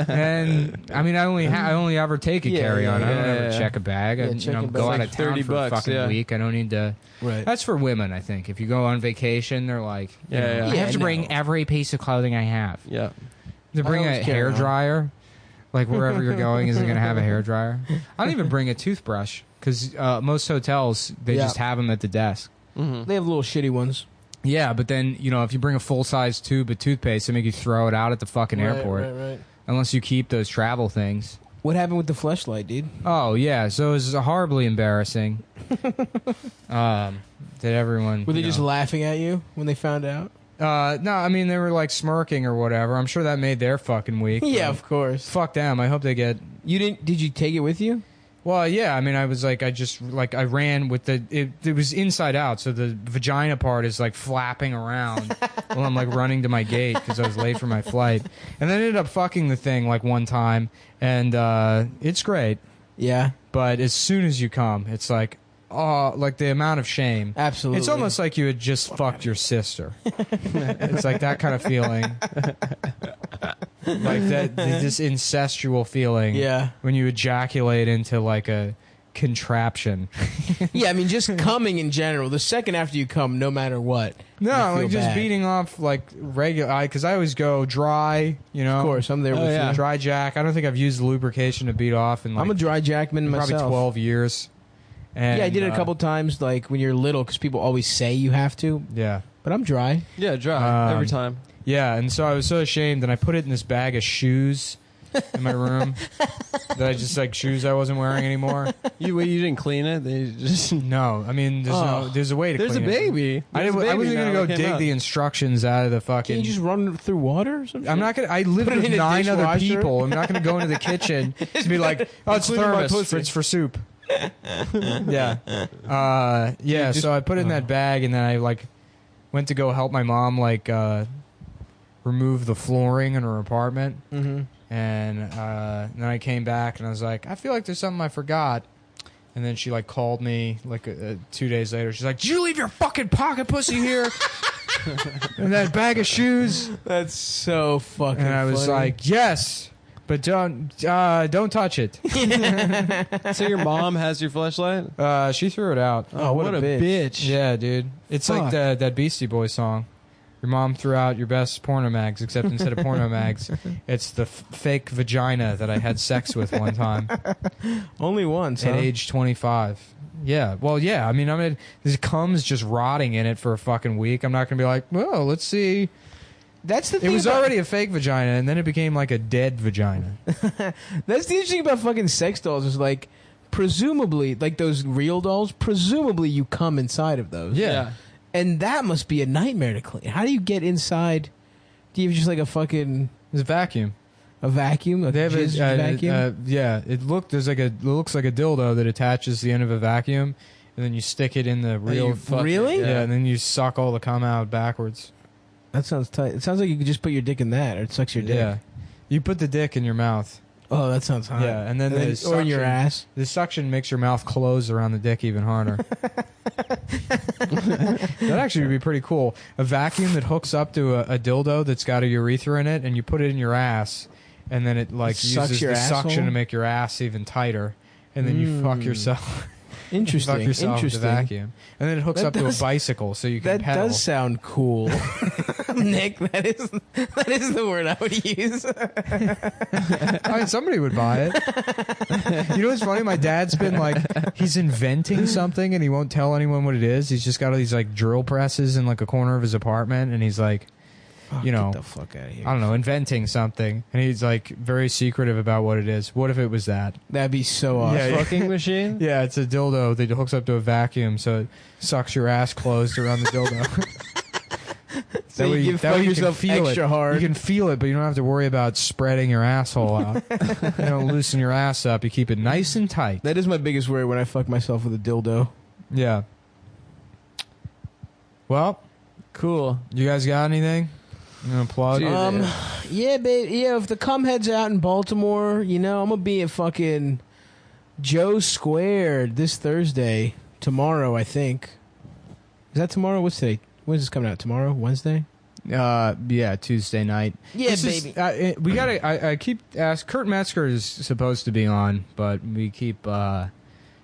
And I mean, I only ever take a Yeah, carry on. yeah, I don't yeah, ever yeah. check a bag. Yeah, I check a bag. go out Like of town $30 for a fucking yeah. week. I don't need to. Right. That's for women, I think. If you go on vacation, they're like, Yeah, yeah. I have to Yeah, bring no. every piece of clothing I have. Yeah. To bring always a carry hair on. dryer, like wherever you're going, isn't going to have a hair dryer. I don't even bring a toothbrush because most hotels they Yeah. just have them at the desk. They have little shitty ones. Yeah, but then if you bring a full size tube of toothpaste, they make you throw it out at the fucking airport. Right. Unless you keep those travel things. What happened with the Fleshlight, dude? Oh yeah, so it was horribly embarrassing. That everyone Were they just laughing at you when they found out? no, I mean they were like smirking or whatever. I'm sure that made their fucking week. Yeah, but of course. fuck them. I hope they get. You didn't? Did you take it with you? Well, yeah. I mean, I was like, I ran with it was inside out, so the vagina part is like flapping around while I'm like running to my gate because I was late for my flight, and then I ended up fucking the thing like one time, and it's great. Yeah, But as soon as you come, it's like, oh, like the amount of shame. absolutely. It's almost like you had just fucked your sister. It's like that kind of feeling. like that this incestual feeling. Yeah. When you ejaculate into like a contraption. Yeah, I mean, just coming in general. The second after you come, no matter what. No, you like feel just bad. beating off like regular. Because I always go dry. You know, Of course, I'm there with yeah. you. dry jack. I don't think I've used lubrication to beat off in like I'm a dry jackman probably myself. 12 years. And, Yeah, I did it a couple times, like when you're little, because people always say you have to. Yeah. But I'm dry. Yeah, dry every Um, time. Yeah, and so I was so ashamed, and I put it in this bag of shoes in my room that I just like shoes I wasn't wearing anymore. You didn't clean it? They just No, I mean there's a way to there's a clean it. baby. I There's a wasn't baby gonna now go that came dig out. the instructions out of the fucking. Can you just run it through water or something? I'm not gonna. I live Put it with in a 9 other dishwasher? people. I'm not gonna go into the kitchen to be like, oh, it's Including my thermos. pussy. It's for soup. Yeah, yeah. So I put it in that bag, and then I like went to go help my mom like remove the flooring in her apartment. Mm-hmm. And then I came back and I was like, I feel like there's something I forgot. And then she like called me like 2 days later. She's like, did you leave your fucking pocket pussy here? And that bag of shoes? That's so fucking And I was funny. like, yes, but don't touch it. So your mom has your fleshlight? She threw it out. Oh, what a bitch. Yeah, dude. It's Fuck. like that Beastie Boys song. Your mom threw out your best porno mags, except instead of porno mags, it's the fake vagina that I had sex with one time Only once, at huh? age 25. Yeah, well, yeah. I mean, this cum's just rotting in it for a fucking week. I'm not gonna be like, well, let's see. That's the It thing. was about, already a fake vagina, and then it became like a dead vagina. That's the interesting about fucking sex dolls is like, presumably, like those real dolls, presumably you come inside of those. Yeah. And that must be a nightmare to clean. How do you get inside? Do you have just like a fucking It's a vacuum. a vacuum? A They have jizz a vacuum? yeah. It looks like a dildo that attaches the end of a vacuum, and then you stick it in the real. you fuck it, Really? Yeah, and then you suck all the cum out backwards. That sounds tight. It sounds like you could just put your dick in that, or it sucks your dick. Yeah, you put the dick in your mouth. Oh, that sounds hot. Yeah, and then the or in your suction- ass. The suction makes your mouth close around the dick even harder. That actually would be pretty cool. A vacuum that hooks up to a dildo that's got a urethra in it, and you put it in your ass, and then it like Sucks uses your the suction asshole? to make your ass even tighter, and then you fuck yourself. Interesting. Fuck yourself Interesting. with the vacuum, and then it hooks That up to a does- bicycle, so you can That pedal. does sound cool. Nick, that is the word I would use. I mean, somebody would buy it. You know what's funny? My dad's been like, he's inventing something and he won't tell anyone what it is. He's just got all these like drill presses in like a corner of his apartment, and he's like, you know, Get the fuck out of here. I don't know, inventing something, and he's like very secretive about what it is. What if it was that? That'd be so awesome. Yeah, Fucking machine? Yeah, it's a dildo that hooks up to a vacuum, so it sucks your ass closed around the dildo. So you can fuck yourself extra hard. You can feel it, but you don't have to worry about spreading your asshole out. You don't loosen your ass up. You keep it nice and tight. That is my biggest worry when I fuck myself with a dildo. Yeah. Well, Cool. you guys got anything? You gonna plug? Dude, Yeah, babe. Yeah, if the cum head's out in Baltimore, you know, I'm gonna be at fucking Joe Squared this Thursday. Tomorrow, I think. Is that tomorrow? What's today? When's this coming out? Tomorrow? Wednesday? Yeah, Tuesday night. Yeah, This is- baby. we gotta. I keep asking. Kurt Metzger is supposed to be on, but we keep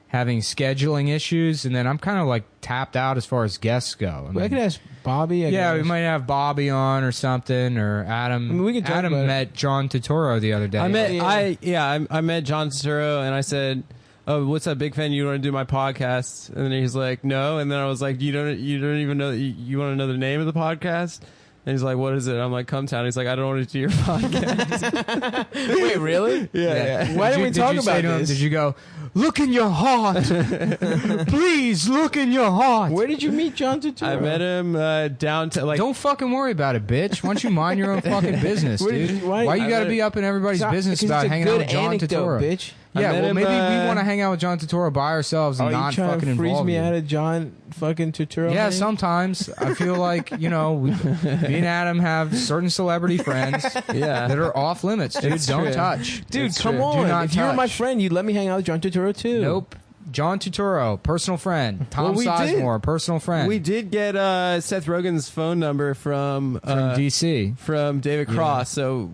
having scheduling issues, and then I'm kind of like tapped out as far as guests go. I could ask Bobby. I Yeah, guess. we might have Bobby on or something, or Adam. I mean, we can talk Adam about it. met John Turturro the other day. I met Yeah. I met John Turturro and I said, "Oh, what's up, big fan? You want to do my podcast?" And then he's like, "No." And then I was like, "You don't even know you want to know the name of the podcast?" And he's like, "What is it?" I'm like, "Come Town." He's like, "I don't want to do your podcast." Wait, really? yeah. Why didn't we talk you about say to him, this? Did you go, look in your heart? Please look in your heart. Where did you meet John Turturro? I met him down to like. Don't fucking worry about it, bitch. Why don't you mind your own fucking business, Where dude? did you- why- Why you I got to met be up in everybody's It's not- business 'cause about it's a hanging out good with John anecdote, Turturro? bitch. I Yeah, met well, him, maybe we want to hang out with John Turturro by ourselves and Are you not trying fucking to freeze involve me you. out of John fucking Turturro? Yeah, man? sometimes I feel like, you know, me and Adam have certain celebrity friends Yeah. that are off limits, dude. It's Don't true. touch. Dude, It's come true. on. Do not If you were my touch. friend, you'd let me hang out with John Turturro too. Nope. John Turturro, personal friend. Tom Sizemore, personal friend. We did get Seth Rogen's phone number from DC, from David Cross. So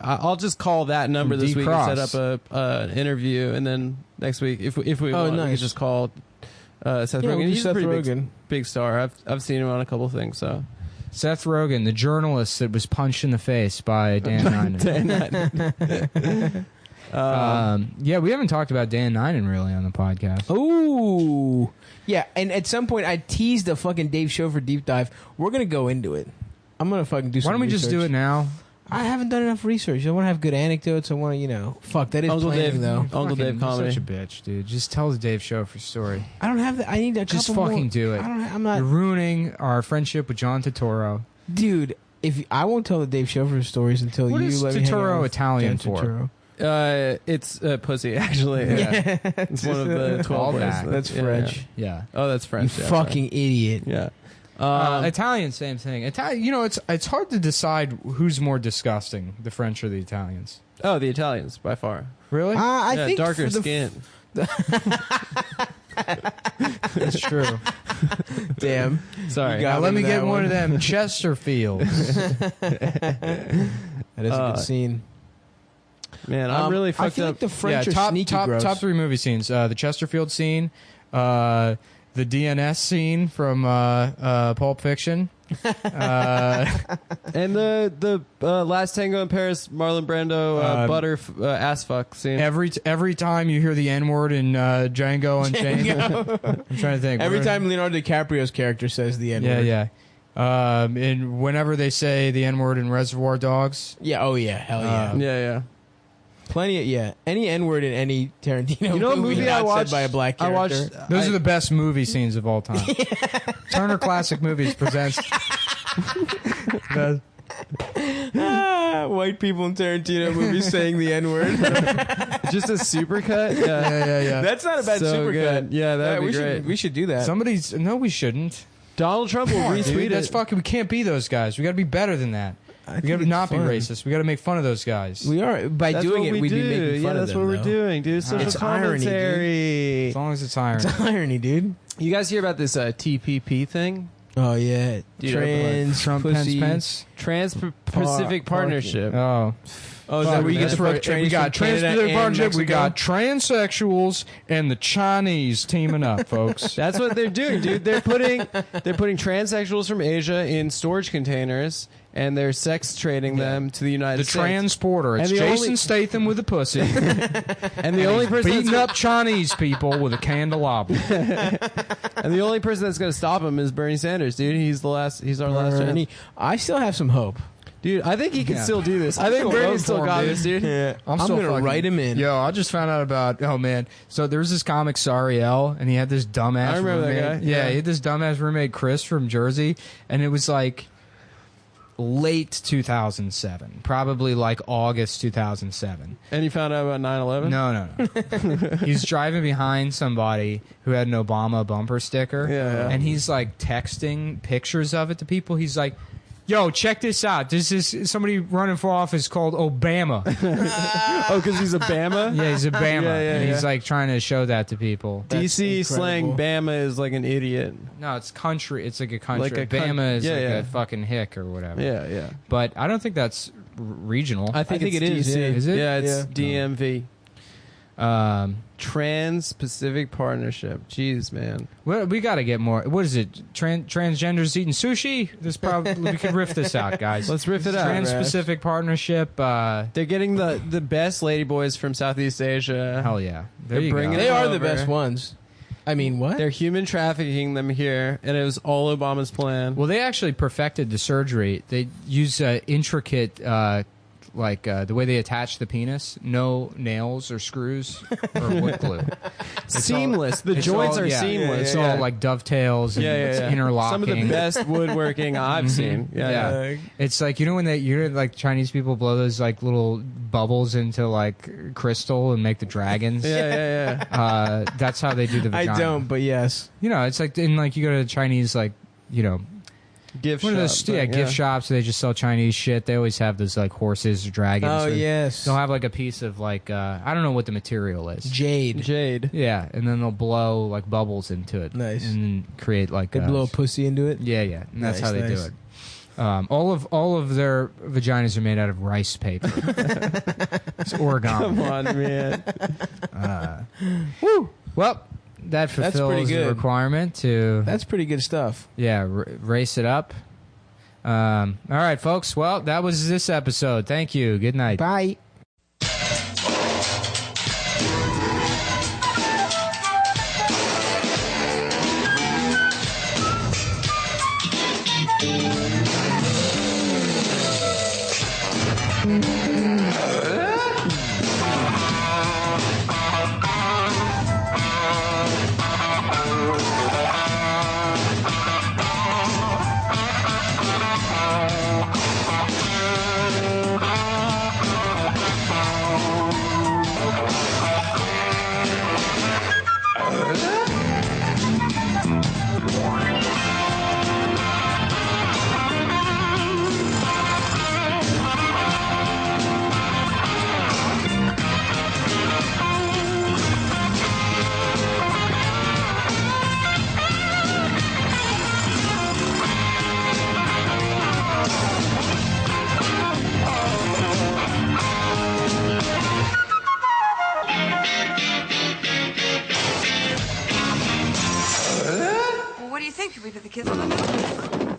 I'll just call that number From this D. week Cross. and set up an interview, and then next week, if we want, we can just call Seth Rogen. He's a pretty big star. I've seen him on a couple of things. So Seth Rogen, the journalist that was punched in the face by Dan Ninen. Yeah, we haven't talked about Dan Ninen really on the podcast. Ooh. Yeah, and at some point I teased a fucking Dave Schofer deep dive. We're going to go into it. I'm going to fucking do some Why don't we just do it now? I haven't done enough research. I want to have good anecdotes. I want to, fuck, that is Uncle planning, Dave, though. Uncle Dave comedy. Such a bitch, dude. Just tell the Dave Schofer story. I don't have that. I need a Just couple fucking more. do it. I'm not. You're ruining our friendship with John Turturro. Dude, I won't tell the Dave Schofer stories until What you is let me hang out Turturro with Italian John for? Turturro. It's pussy, actually. Yeah. It's one of the 12 ways. Callback. That's French. Yeah. Oh, that's French. You yeah, fucking idiot. sorry. Yeah. Italian, same thing. Italian, it's hard to decide who's more disgusting, the French or the Italians. Oh, the Italians by far. Really? I Yeah, think darker for the skin. That's true. Damn. Sorry. You got Now let me that get one one. of them Chesterfields. That is a good scene. Man, I'm really I fucked feel up. like the French are sneaky gross. top 3 movie scenes: the Chesterfield scene, the DNS scene from Pulp Fiction, And the Last Tango in Paris, Marlon Brando ass fuck scene. every time you hear the N word in Django Unchained. I'm trying to think. Every time Leonardo DiCaprio's character says the N word. Yeah. And whenever they say the N word in Reservoir Dogs. Yeah, oh yeah, hell yeah. Yeah. Plenty of, yeah. Any N word in any Tarantino You know what movie I not watched? said by a black I character. watched. Those are the best movie scenes of all time. Turner Classic Movies presents. White people in Tarantino movies saying the N word. just a supercut. Yeah. That's not a bad So supercut. good. Yeah, that'd be we great. We should do that. No, we shouldn't. Donald Trump will retweet Dude, it. that's fucking. We can't be those guys. We got to be better than that. We think got to it's not fun. be racist. We got to make fun of those guys. We are by That's doing what it. we We'd do. be making fun Yeah, of that's them, what we're though. doing, dude. Social It's irony, dude. commentary. As long as it's irony. It's irony, dude. You guys hear about this TPP thing? Oh yeah, Dude, trans Trump, pussy. Pence. Trans-Pacific Partnership. Oh, Oh, is that where you get That's to right. put trainees We got from Canada Trans-Pacific and Partnership. We Mexico? got transsexuals and the Chinese teaming up, folks. That's what they're doing, dude. They're putting transsexuals from Asia in storage containers, and they're sex trading them to the United The States. transporter. It's And the Jason only- Statham with a pussy. And the only person beating that's up Chinese people with a candelabra. and the only person that's going to stop him is Bernie Sanders, dude. He's our last chance. Bernie. I still have some hope. Dude, I think he can Yeah. still do this. I I'm think still Bernie voting still for him, got dude. this, dude. Yeah, I'm still gonna fucking- write him in. Yo, I just found out about. Oh man, so there was this comic Sariel, and he had this dumbass. I remember that roommate. guy. Yeah, Yeah. he had this dumbass roommate Chris from Jersey, and it was like late 2007, probably like August 2007. And you found out about 9/11? No. He's driving behind somebody who had an Obama bumper sticker, Yeah. and he's like texting pictures of it to people. He's like, yo, check this out. This is somebody running for office called Obama. Oh, because he's a Bama? Yeah, he's a Bama. Yeah, and he's yeah. like trying to show that to people. DC slang incredible. Bama is like an idiot. No, it's country. It's like a country. Like a Bama is yeah, like yeah. a fucking hick or whatever. Yeah. But I don't think that's regional. I think think it's it is, DC. yeah. Is it? Yeah, it's Yeah. DMV. Trans-Pacific Partnership. Jeez, man. Well, we got to get more. What is it? Transgenders eating sushi? This probably we could riff this out, guys. Let's riff it out. Trans-Pacific Partnership. They're getting the best ladyboys from Southeast Asia. Hell yeah. There They're you bringing go. They are the over. best ones. I mean, what? They're human trafficking them here, and it was all Obama's plan. Well, they actually perfected the surgery. They use intricate, the way they attach the penis. No nails or screws or wood glue. Seamless. The It's joints all- are yeah, seamless. It's all like dovetails and it's interlocking. Some of the best woodworking I've seen. Yeah. It's like, when like Chinese people blow those like little bubbles into like crystal and make the dragons. Yeah. That's how they do the I vagina. don't, but yes. It's like in like you go to Chinese like Gift one of those shop thing, gift shops. They just sell Chinese shit. They always have those like horses, dragons. Oh, yes. They'll have like a piece of like I don't know what the material is. Jade. Yeah, and then they'll blow like bubbles into it. Nice. And then create like They blow a pussy into it. Yeah, and that's Nice, how they do nice. it. All of their vaginas are made out of rice paper. It's origami. Come on, man. Woo! Well, that pretty fulfills the good. requirement to That's pretty good stuff. race it up. All right, folks. Well, that was this episode. Thank you. Good night. Bye. What do you think? Should we put the kids on the milk?